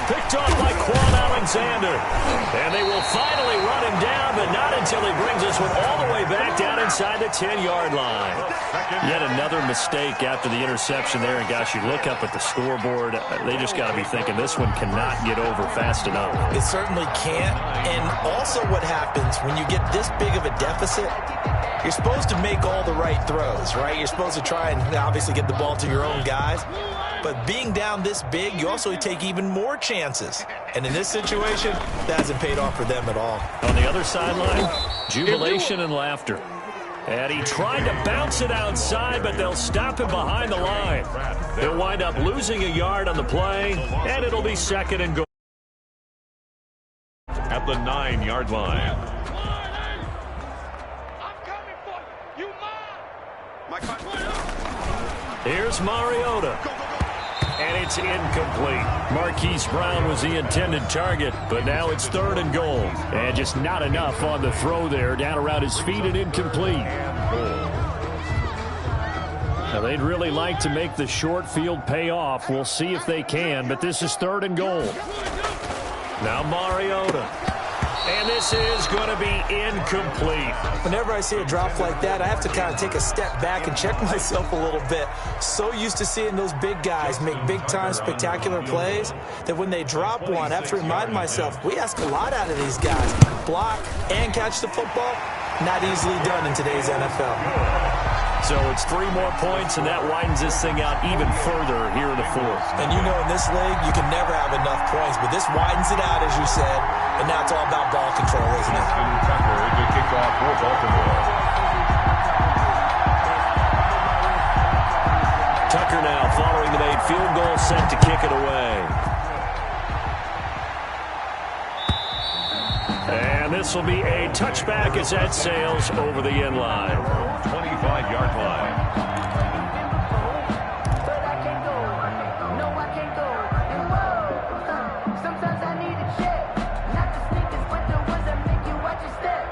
S4: Picked off by Quan Alexander. And they will finally run him down, but not until he brings this one all the way back down inside the 10-yard line. Yet another mistake after the interception there. And, gosh, you look up at the scoreboard, they just got to be thinking this one cannot get over fast enough.
S5: It certainly can't. And also what happens when you get this big of a deficit, you're supposed to make all the right throws, right? You're supposed to try and obviously get the ball to your own guys. But being down this big, you also take even more chances. And in this situation, that hasn't paid off for them at all.
S4: On the other sideline, jubilation and laughter. And he tried to bounce it outside, but they'll stop him behind the line. He'll wind up losing a yard on the play, and it'll be second and goal.
S6: At the 9-yard line.
S4: Here's Mariota. And it's incomplete. Marquise Brown was the intended target, but now it's third and goal. And just not enough on the throw there. Down around his feet and incomplete. Now, they'd really like to make the short field pay off. We'll see if they can, but this is third and goal. Now Mariota. And this is going to be incomplete.
S5: Whenever I see a drop like that, I have to kind of take a step back and check myself a little bit. So used to seeing those big guys make big-time spectacular plays that when they drop one, I have to remind myself, we ask a lot out of these guys. Block and catch the football, not easily done in today's NFL.
S4: So it's 3 more points, and that widens this thing out even further here in the fourth.
S5: And you know in this league, you can never have enough points, but this widens it out, as you said, and now it's all about ball control, isn't it?
S6: Justin Tucker to kick off for Baltimore.
S4: Tucker now following the made field goal, set to kick it away. And this will be a touchback as that sails over the end line.
S6: 25-yard line.
S7: But I can't go. No, I can't go. Whoa. Sometimes I need a check. Not the sneakers, but the ones that make you watch your step.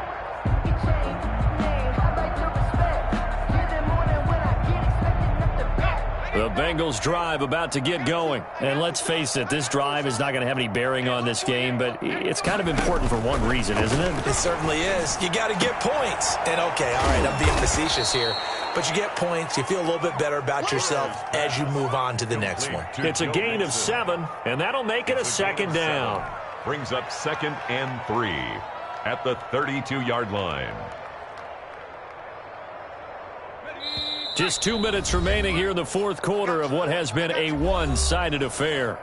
S7: You change name. I like your respect. Give them more than when I get expecting them to back.
S4: The Bengals drive about to get going. And let's face it, this drive is not going to have any bearing on this game, but it's kind of important for one reason, isn't it?
S5: It certainly is. You got to get points. And okay, all right, I'm being facetious here. But you get points, you feel a little bit better about yourself as you move on to the next one.
S4: It's a gain of 7, and that'll make it a second down.
S6: Brings up 2nd and 3 at the 32-yard line.
S4: Just 2 minutes remaining here in the fourth quarter of what has been a one-sided affair.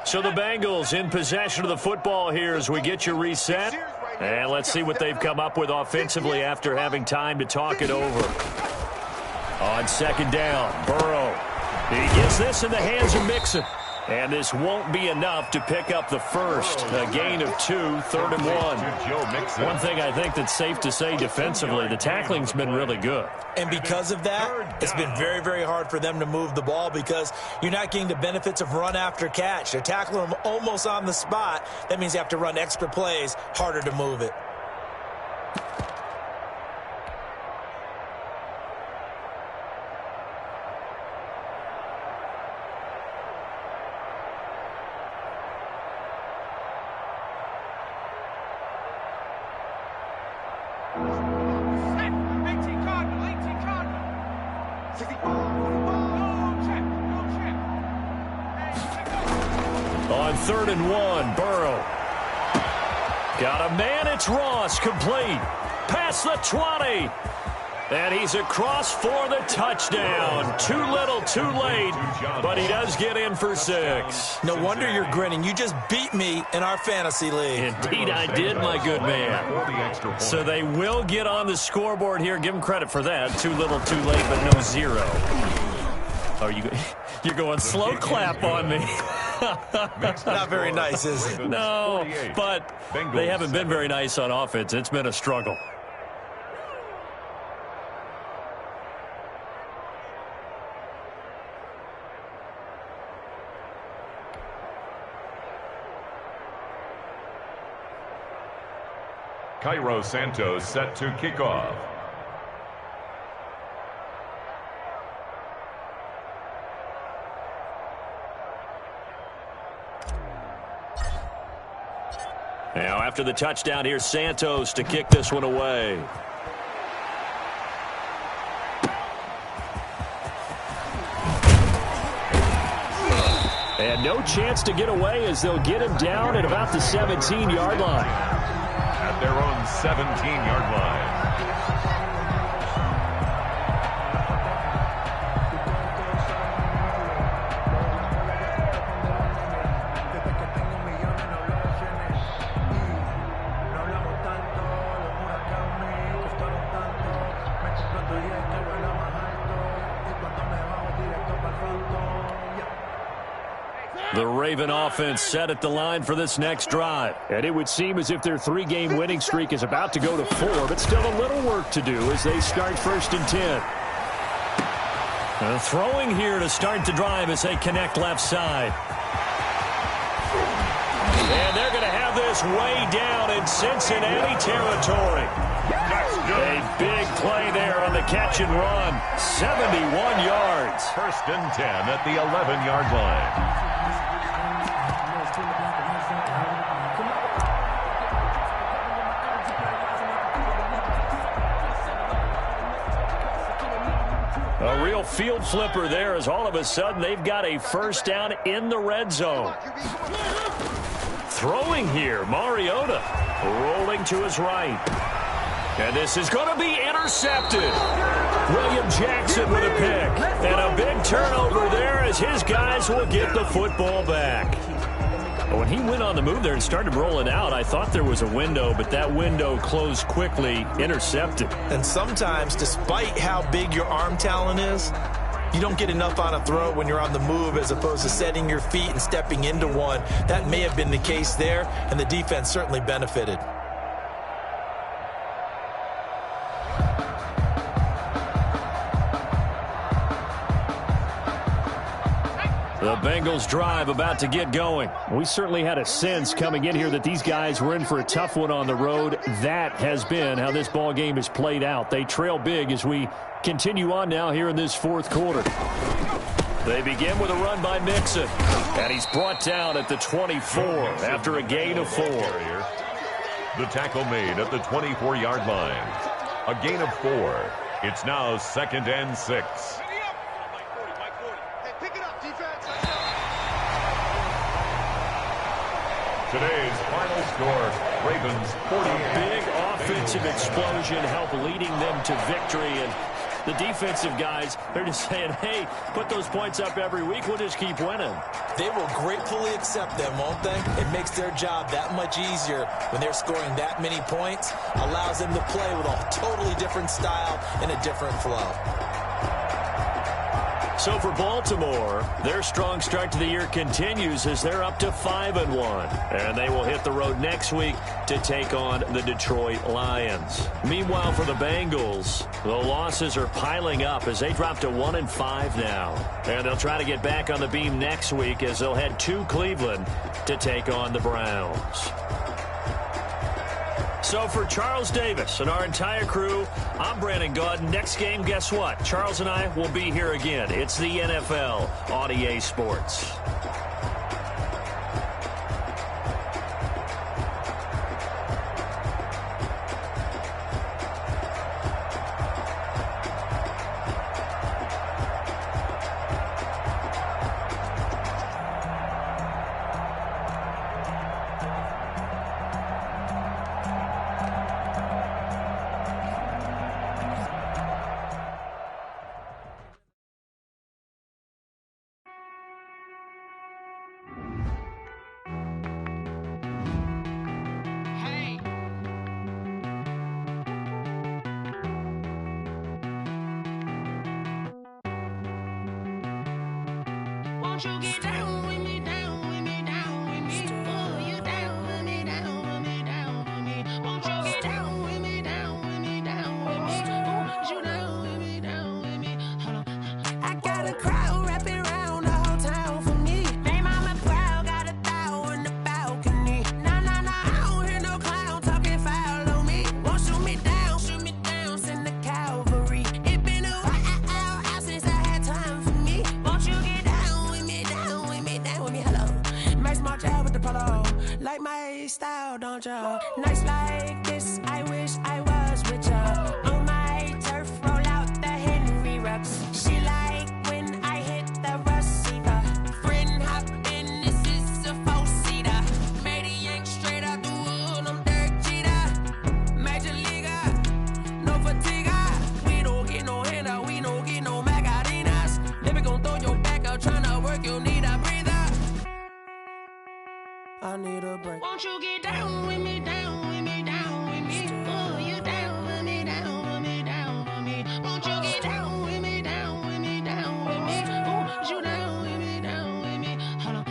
S4: So the Bengals in possession of the football here as we get you reset. And let's see what they've come up with offensively after having time to talk it over. On second down, Burrow. He gets this in the hands of Mixon. And this won't be enough to pick up the first. A gain of 2, 3rd and 1. One thing I think that's safe to say defensively, the tackling's been really good.
S5: And because of that, it's been very, very hard for them to move the ball because you're not getting the benefits of run after catch. They're tackling them almost on the spot. That means you have to run extra plays, harder to move it.
S4: On 3rd and 1, Burrow. Got a man, it's Ross, complete. Past the 20. And he's across for the touchdown. Too little, too late, but he does get in for 6.
S5: No wonder you're grinning. You just beat me in our fantasy league.
S4: Indeed I did, my good man. So they will get on the scoreboard here. Give them credit for that. Too little, too late, but no 0. You're going slow clap on me.
S5: Not very nice, is it?
S4: No, but they haven't been very nice on offense. It's been a struggle.
S6: Cairo Santos set to kick off.
S4: Now, after the touchdown, here's Santos to kick this one away. And no chance to get away as they'll get him down at about the 17-yard line.
S6: At their own 17-yard line.
S4: The Raven offense set at the line for this next drive. And it would seem as if their 3-game winning streak is about to go to 4, but still a little work to do as they start 1st and 10. Throwing here to start the drive as they connect left side. And they're going to have this way down in Cincinnati territory. A big play there on the catch and run. 71 yards.
S6: 1st and 10 at the 11-yard line.
S4: A real field flipper there as all of a sudden they've got a 1st down in the red zone. Throwing here, Mariota rolling to his right. And this is going to be intercepted. William Jackson with a pick. And a big turnover there as his guys will get the football back. When he went on the move there and started rolling out, I thought there was a window, but that window closed quickly, intercepted.
S5: And sometimes, despite how big your arm talent is, you don't get enough on a throw when you're on the move as opposed to setting your feet and stepping into one. That may have been the case there, and the defense certainly benefited.
S4: The Bengals drive about to get going. We certainly had a sense coming in here that these guys were in for a tough one on the road. That has been how this ball game has played out. They trail big as we continue on now here in this 4th quarter. They begin with a run by Mixon. And he's brought down at the 24 after a gain of 4.
S6: The tackle made at the 24-yard line. A gain of 4. It's now 2nd and 6. Today's final score, Ravens 48.
S4: Big offensive explosion helped leading them to victory. And the defensive guys, they're just saying, hey, put those points up every week. We'll just keep winning.
S5: They will gratefully accept them, won't they? It makes their job that much easier when they're scoring that many points. Allows them to play with a totally different style and a different flow.
S4: So for Baltimore, their strong start to the year continues as they're up to 5-1. And they will hit the road next week to take on the Detroit Lions. Meanwhile, for the Bengals, the losses are piling up as they drop to 1-5 now. And they'll try to get back on the beam next week as they'll head to Cleveland to take on the Browns. So for Charles Davis and our entire crew, I'm Brandon Gaudin. Next game, guess what? Charles and I will be here again. It's the NFL on EA Sports.
S3: Won't you get down with me, down with me, down with me? Oh, you down with me, down with me, down with me. Won't you get down with me, down with me, down with me? Oh, you down with me, down with me? Hold on. I got a crowd wrapping around the whole town for me. Hey, mama proud, got a thou in the balcony. Nah, nah, nah, I don't hear no clown talking foul on me. Won't shoot me down, send the cavalry. It been a while since I had time for me. Won't you get down with me, down with me, down with me? Hello. Max March out with the polo. Like my style, don't you? Nights like this, I wish I was with ya. On my turf, roll out the Henry Rux. She like when I hit the receiver. Friend hop in, this is a four-seater. Made a yank straight out the wood, I'm Derek Jeter. Major leaguer, no fatigue. We don't get no handout, we don't get no Macarinas. Never gon' throw your back out, tryna work, you need a breather. I need a break. Won't you get down with me, down with me, down with me? Oh, you down with me, down with me, down with me? Won't you get down with me, down with me, down with me? Oh, you down with me, down with me? Hold on.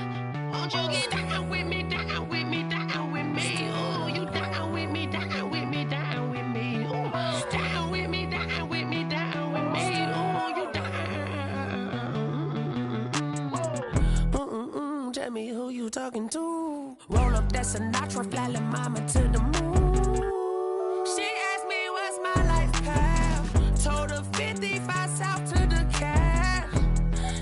S3: Won't you get down with me, down with me, down with me? Oh, you down with me, down with me, down with me? Oh, down with me, down with me, down with me? Oh, you down. Tell me who you talking to. Roll up that Sinatra, fly la mama to the moon. She asked me what's my life path. Told her 55 south to the cab.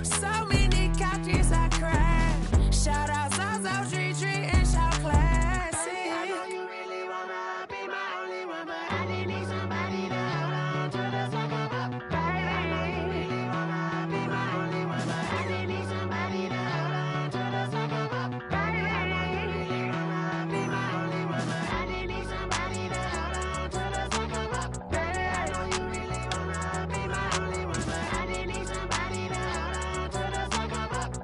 S3: So many couches I cried. Shout out South Street Tree and shout classy. I know you really wanna be my only one, but I didn't need somebody to hold on to the second up. Baby, I know you really wanna be my only one, but I didn't need somebody to hold on to the second up. Baby, I know you really wanna be my only one, but I didn't need somebody to hold on to the second up. Baby, I know you really wanna be my only one, but I didn't need somebody to hold on to the second up.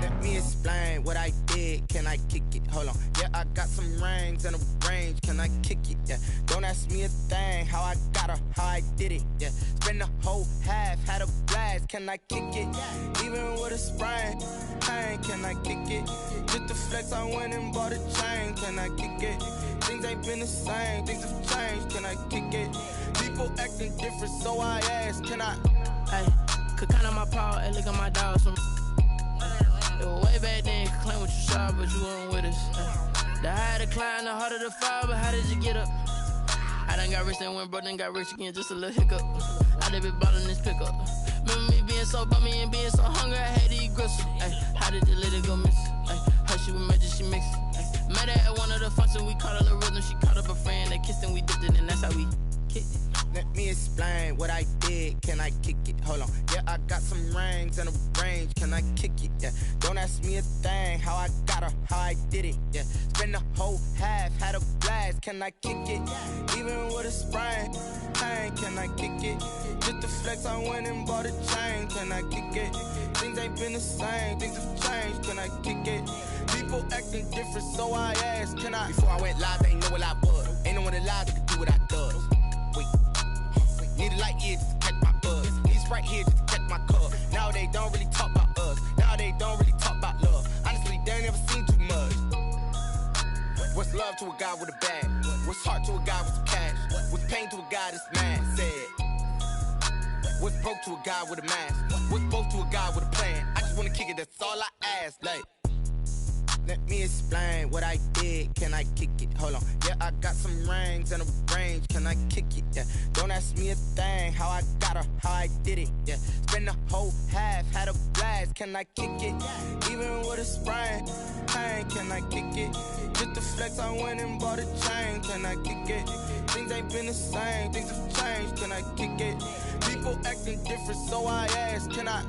S1: Let me explain what I did. Can I kick it? Hold on. Yeah, I got some rings and a range. Can I kick it? Yeah. Don't ask me a thing. How I got her, how I did it. Yeah. Spend the whole half, had a blast. Can I kick it? Even with a sprain, pain. Can I kick it? Just the flex, I went and bought a chain. Can I kick it? Things ain't been the same. Things have changed. Can I kick it? People acting different, so I ask. Can I?
S3: Hey, could count on my paw and look at my dogs from. It was way back then, could claim what you saw, but you weren't with us. The higher the climb, the harder the fall, but how did you get up? I done got rich and went broke, then got rich again, just a little hiccup. I done been ballin' this pickup. Remember me being so bummy and being so hungry, I had to eat gristle. Ay, how did the lady go miss? Ay, her she was magic, she mixed. Met her at one of the functions, we caught her the rhythm, she caught up a friend, they kissed and we dipped it, and that's how we kicked it.
S1: Let me explain what I did. Can I kick it? Hold on. Yeah, I got some rings and a range. Can I kick it? Yeah. Don't ask me a thing. How I got her, how I did it. Yeah. Spend the whole half, had a blast. Can I kick it? Even with a sprain, pain. Can I kick it? Just the flex, I went and bought a chain. Can I kick it? Things ain't been the same. Things have changed. Can I kick it? People acting different, so I asked. Can I? Before I went live, they ain't know what I was. Ain't no one alive that could do what I does. Wait. Need a light here just to catch my buzz. Need Sprite here just to catch my cup. Now they don't really talk about us. Now they don't really talk about love. Honestly, they ain't never seen too much. love to a guy with a bag? What's heart to a guy with some cash? What's pain to a guy that's mad? Said. What's broke to a guy with a mask? What's both to a guy with a plan? I just wanna kick it, that's all I ask. Like, let me explain what I did. Can I kick it? Hold on. Yeah, I got some rings and a range. Can I kick it? Yeah. Don't ask me a thing. How I got her, how I did it. Yeah. Spend the whole half, had a blast. Can I kick it? Even with a sprain. Pain, can I kick it? Just the flex, I went and bought a chain. Can I kick it? Things ain't been the same. Things have changed. Can I kick it? People acting different, so I ask. Can I?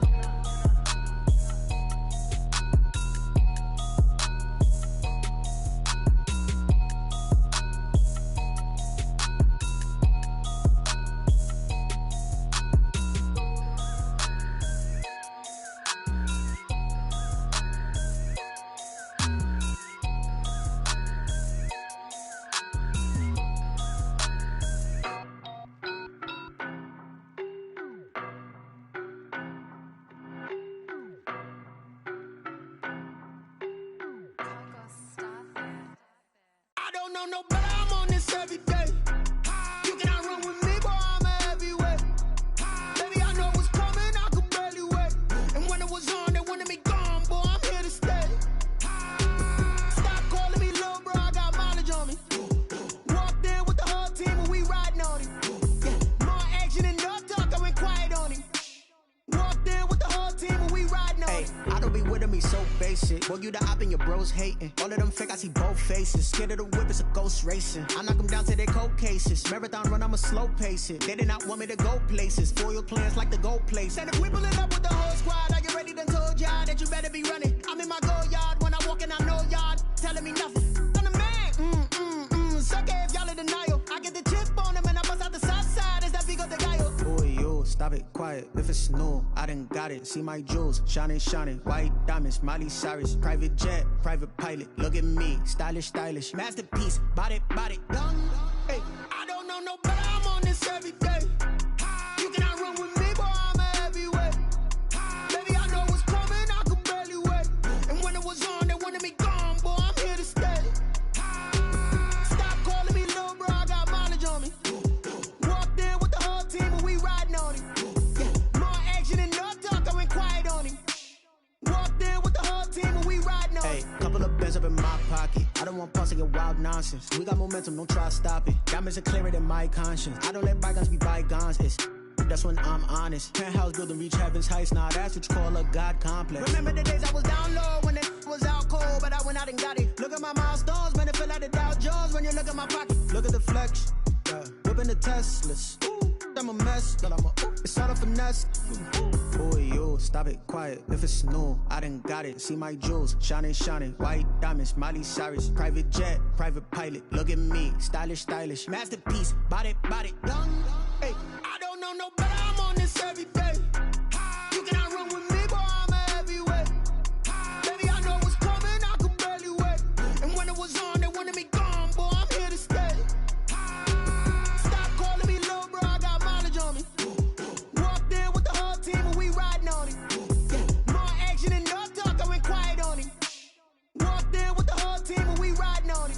S1: I don't know no better, I'm on this every day. You cannot run with me, boy, I'm a heavyweight. Baby, I know what's coming, I could barely wait. And when it was on, they wanted me gone, boy, I'm here to stay. Stop calling me little bro, I got mileage on me. Walked in with the whole team and we riding on it. Yeah, more action and no talk, I went quiet on him. Walked in with the whole team and we riding on it.
S8: I don't be with him, he's so basic. Boy, you the op and your bros hating. All of them fake, I see both faces. Scared of the whip, it's a ghost racing. I knock them down to their cold cases. Marathon run, I'ma slow pace it. They did not want me to go places. Foil plans like the gold place. And if we pulling up with the whole squad, are you ready? Done told y'all that you better be running. I'm in my go yard when I walk in, I know y'all telling me nothing. I'm the man, suck it if y'all in denial. I get the chip on them and I bust out the south side. Is that big of the guy? Boy, you stop it, quiet. If it's new, I done got it. See my jewels, shining, shining. White diamonds, Miley Cyrus. Private jet, private pilot. Look at me, stylish, stylish. Masterpiece, body, done. Hey,
S1: I don't know no better, I'm on this every day. You cannot run with me, boy, I'm a heavyweight. Baby, I know what's coming, I could barely wait. And when it was on, they wanted me gone, boy, I'm here to stay. Stop calling me little bro, I got mileage on me. Walked in with the whole team and we riding on it. Yeah, more action and no talk, I went quiet on him. Walked in with the whole team and we riding on it.
S8: hey, couple of bands up in my pocket. I don't want parts of your wild nonsense. We got momentum, don't try to stop it. Diamonds are clearer than my conscience. I don't let bygones be bygones. It's that's when I'm honest. Penthouse building reach heaven's heights. Nah, that's what you call a God complex.
S1: Remember the days I was down low when it was out cold, but I went out and got it. Look at my milestones, man, it feel like the Dow Jones when you look at my pocket.
S8: Look at the flex, yeah. Whipping the Teslas. Ooh, I'm a mess, but I'm a it's all a finesse. Boy, you stop it, quiet. If it's new, I done got it. See my jewels, shining, shining. White diamonds, Miley Cyrus. Private jet, private pilot. Look at me, stylish, stylish. Masterpiece, body, done.
S1: Hey, I don't know no better, I'm on this every day. You cannot run with me, boy, I'm a heavyweight. Baby, I know what's coming, I could barely wait. And when it was on, they wanted me gone, boy, I'm here to stay. Stop calling me little bro, I got mileage on me. Walked in with the whole team and we riding on it. Yeah, more action and no talk, I went quiet on him. Walked in with the whole team and we riding on it.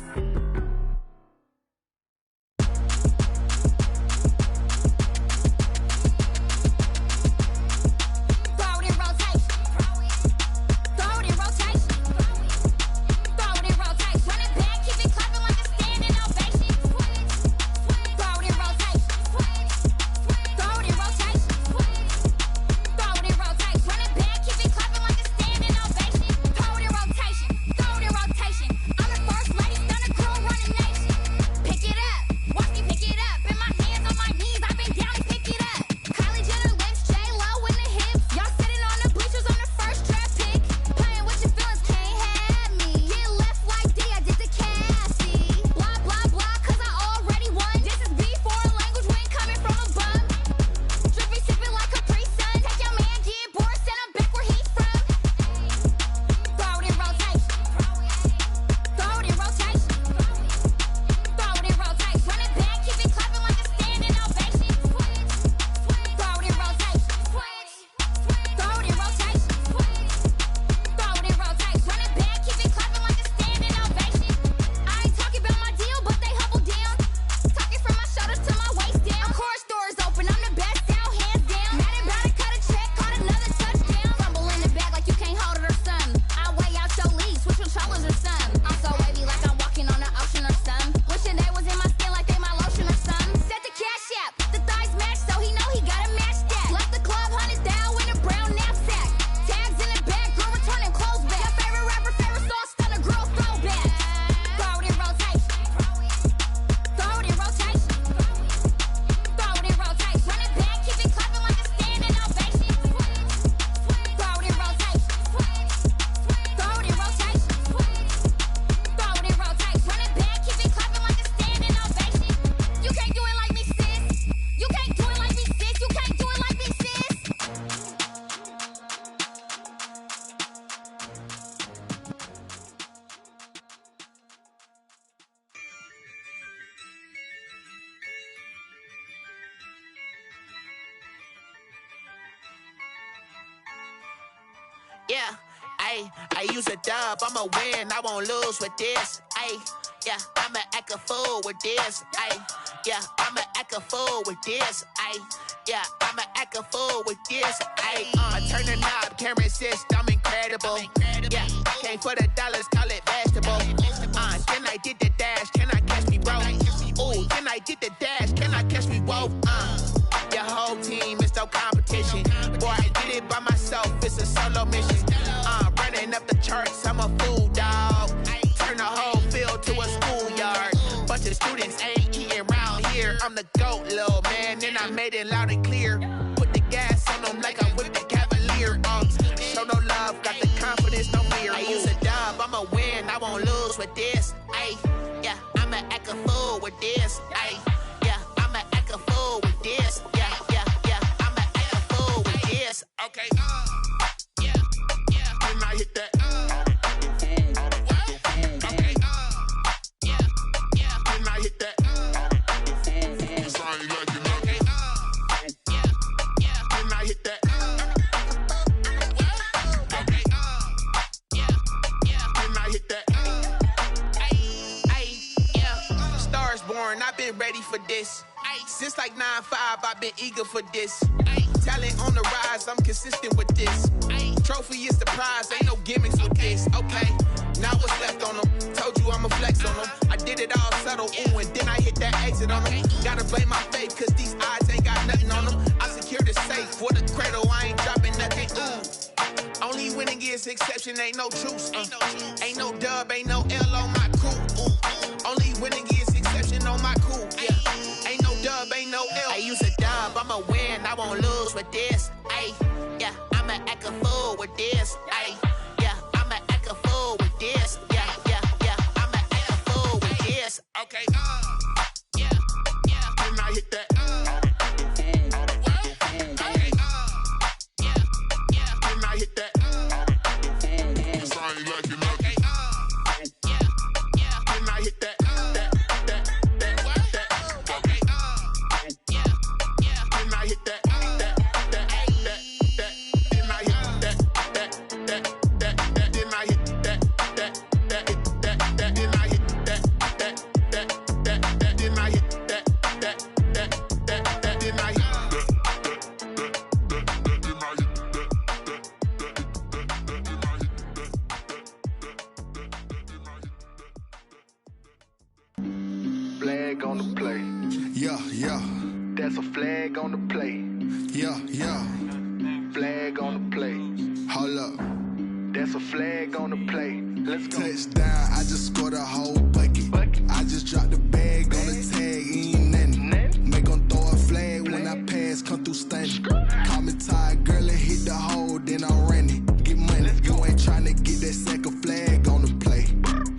S1: yeah. I use a dub, I'ma win, I won't lose with this. Yeah, I'ma act a fool with this. Yeah, I'ma act a fool with this. Yeah, I'ma act a fool with this. I turn the knob, can't resist, I'm incredible. Yeah, came for the dollars, call it vegetable. Then I did the dash, can I catch me, bro? Ooh, then I did the dash, can I catch me, whoa? Your whole team is no competition. Boy, I did it by myself, it's a solo mission. Running up the charts, I'm a fool, dog. Turn the whole field to a schoolyard. Bunch of students ain't eating round here. I'm the GOAT, little man, and I made it loud and clear. Put the gas on them like I whipped the Cavalier. Show no love, got the confidence, no fear. I use a dub, I'ma win, I won't lose with this. Yeah, I'ma act a fool with this. Yeah, I'ma act a fool with this. Yeah, I'ma act a fool with this. Okay, yeah, can I hit that? Okay, yeah, can I hit that? Cause I ain't like it, okay, yeah, can I hit that? Okay, yeah, can I hit that? Yeah, stars born, I've been ready for this. Since like 9-5, I've been eager for this. Talent on the rise, I'm consistent with this. Trophy is the prize, ain't no gimmicks with this. Okay, now what's left on them? Told you I'ma flex on them. I did it all subtle, ooh, and then I hit that exit on them. Gotta blame my faith, cause these odds ain't got nothing on them. I secured the safe for the cradle, I ain't dropping nothing, ooh. Only winning is exception, ain't no truce. Ain't no dub, ain't no L on my crew. Ooh. Only winning is exception on my crew. Yeah, ain't no dub, ain't no L. I use a dub, I'ma win, I won't lose with this. Yeah, I'ma act a fool with this. Yeah, I'ma act a fool with this. Yeah, I'ma act a fool with this. Okay, yeah, can I hit that? Okay, yeah, can I hit that? Cause I ain't like it, okay, yeah, can I hit that? Okay, yeah, can I hit that?
S9: Flag on the play.
S8: Yeah.
S9: That's a flag on the play.
S8: Yeah.
S9: Flag on the play.
S8: Hold up.
S9: That's a flag on the play. Let's go.
S8: Touchdown, I just scored a whole bucket. I just dropped the bag on the tag, ain't nothing. Make 'em throw a flag when I pass, come through stunning. Call me tired, girl, and hit the hole, then I'm running. Get money, you ain't tryna get that second flag on the play.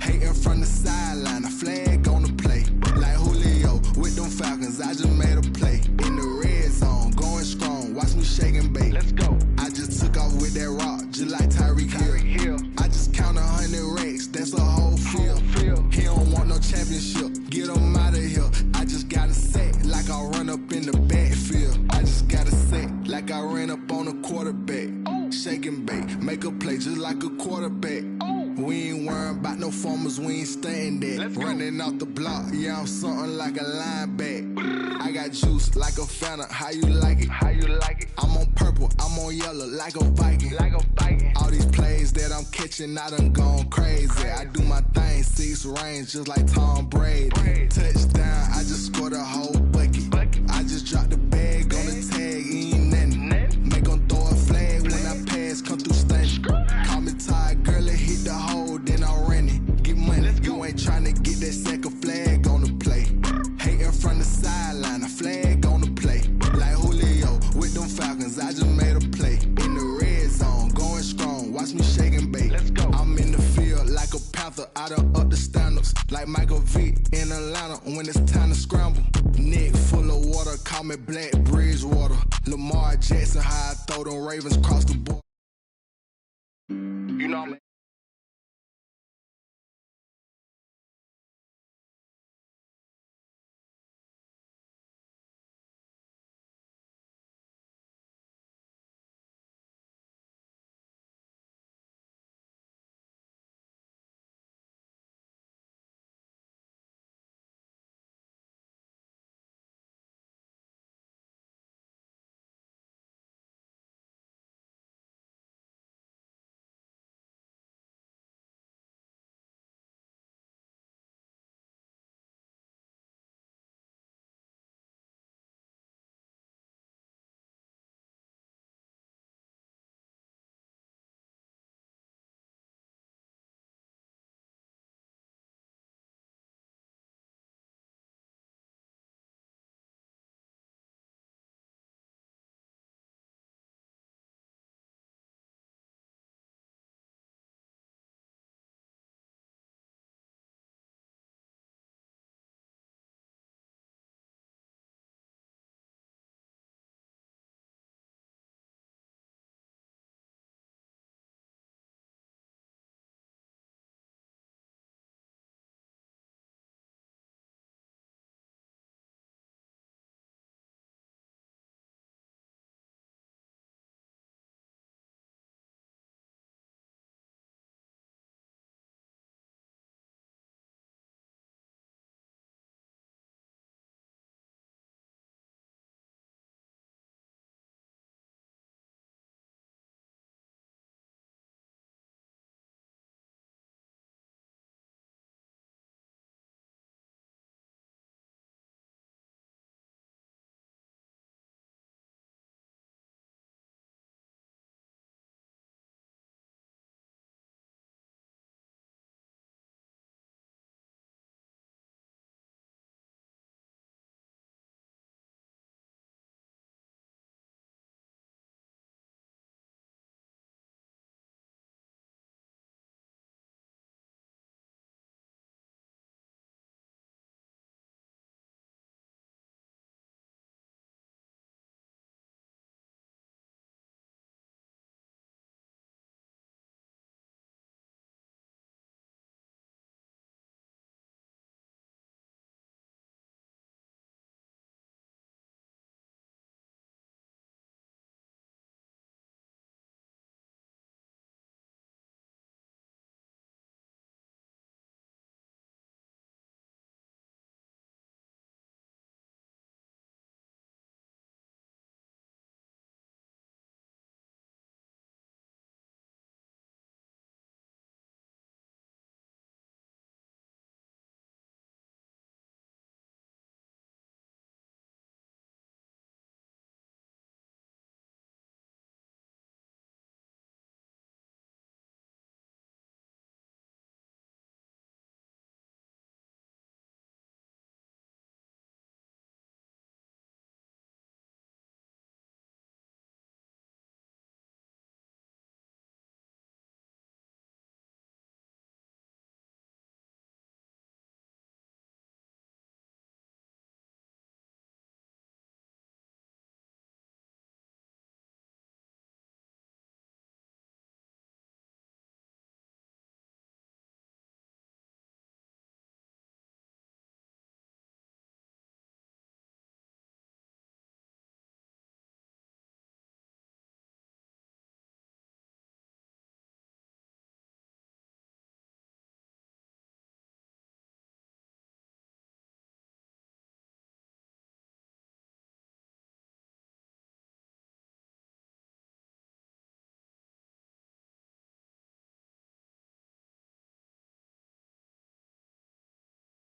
S8: Hating from the sideline, a flag on the play. Like Julio with them Falcons, I just made a play. In the red zone, going strong, watch me shake and bake.
S9: Let's go.
S8: I just took off with that rock, just like Tyreek Hill. I just count 100 racks, that's a whole field. He don't want no championship, get him out of here. I just gotta set like I run up in the backfield. I just gotta set like I ran up on a quarterback. Shake and bake, make a play just like a quarterback. We ain't worrying about no formers, we ain't staying there. Running off the block, yeah, I'm something like a linebacker. I got juice like a Fanta, how you like it? I'm on purple, I'm on yellow like a Viking. All these plays that I'm catching, I done gone crazy. I do my thing, 6 range just like Tom Brady. Touchdown, I just scored a whole bucket. I just dropped the bag on the tag, ain't nothing. Make 'em throw a flag when I pass, come through stunning. Call me tired, girl, and hit the hole, then I'm running. Get money, you ain't tryna get that second flag on the play. Hating from the sideline, a flag on the play. Like Julio with them Falcons, I just made a play. In the red zone, going strong, watch me shake and bake. I'm in the field like a panther, I done up the standards. Like Michael Vick in Atlanta when it's time to scramble. Neck full of water, call me Black Bridgewater. Lamar Jackson, how I throw them Ravens across the board.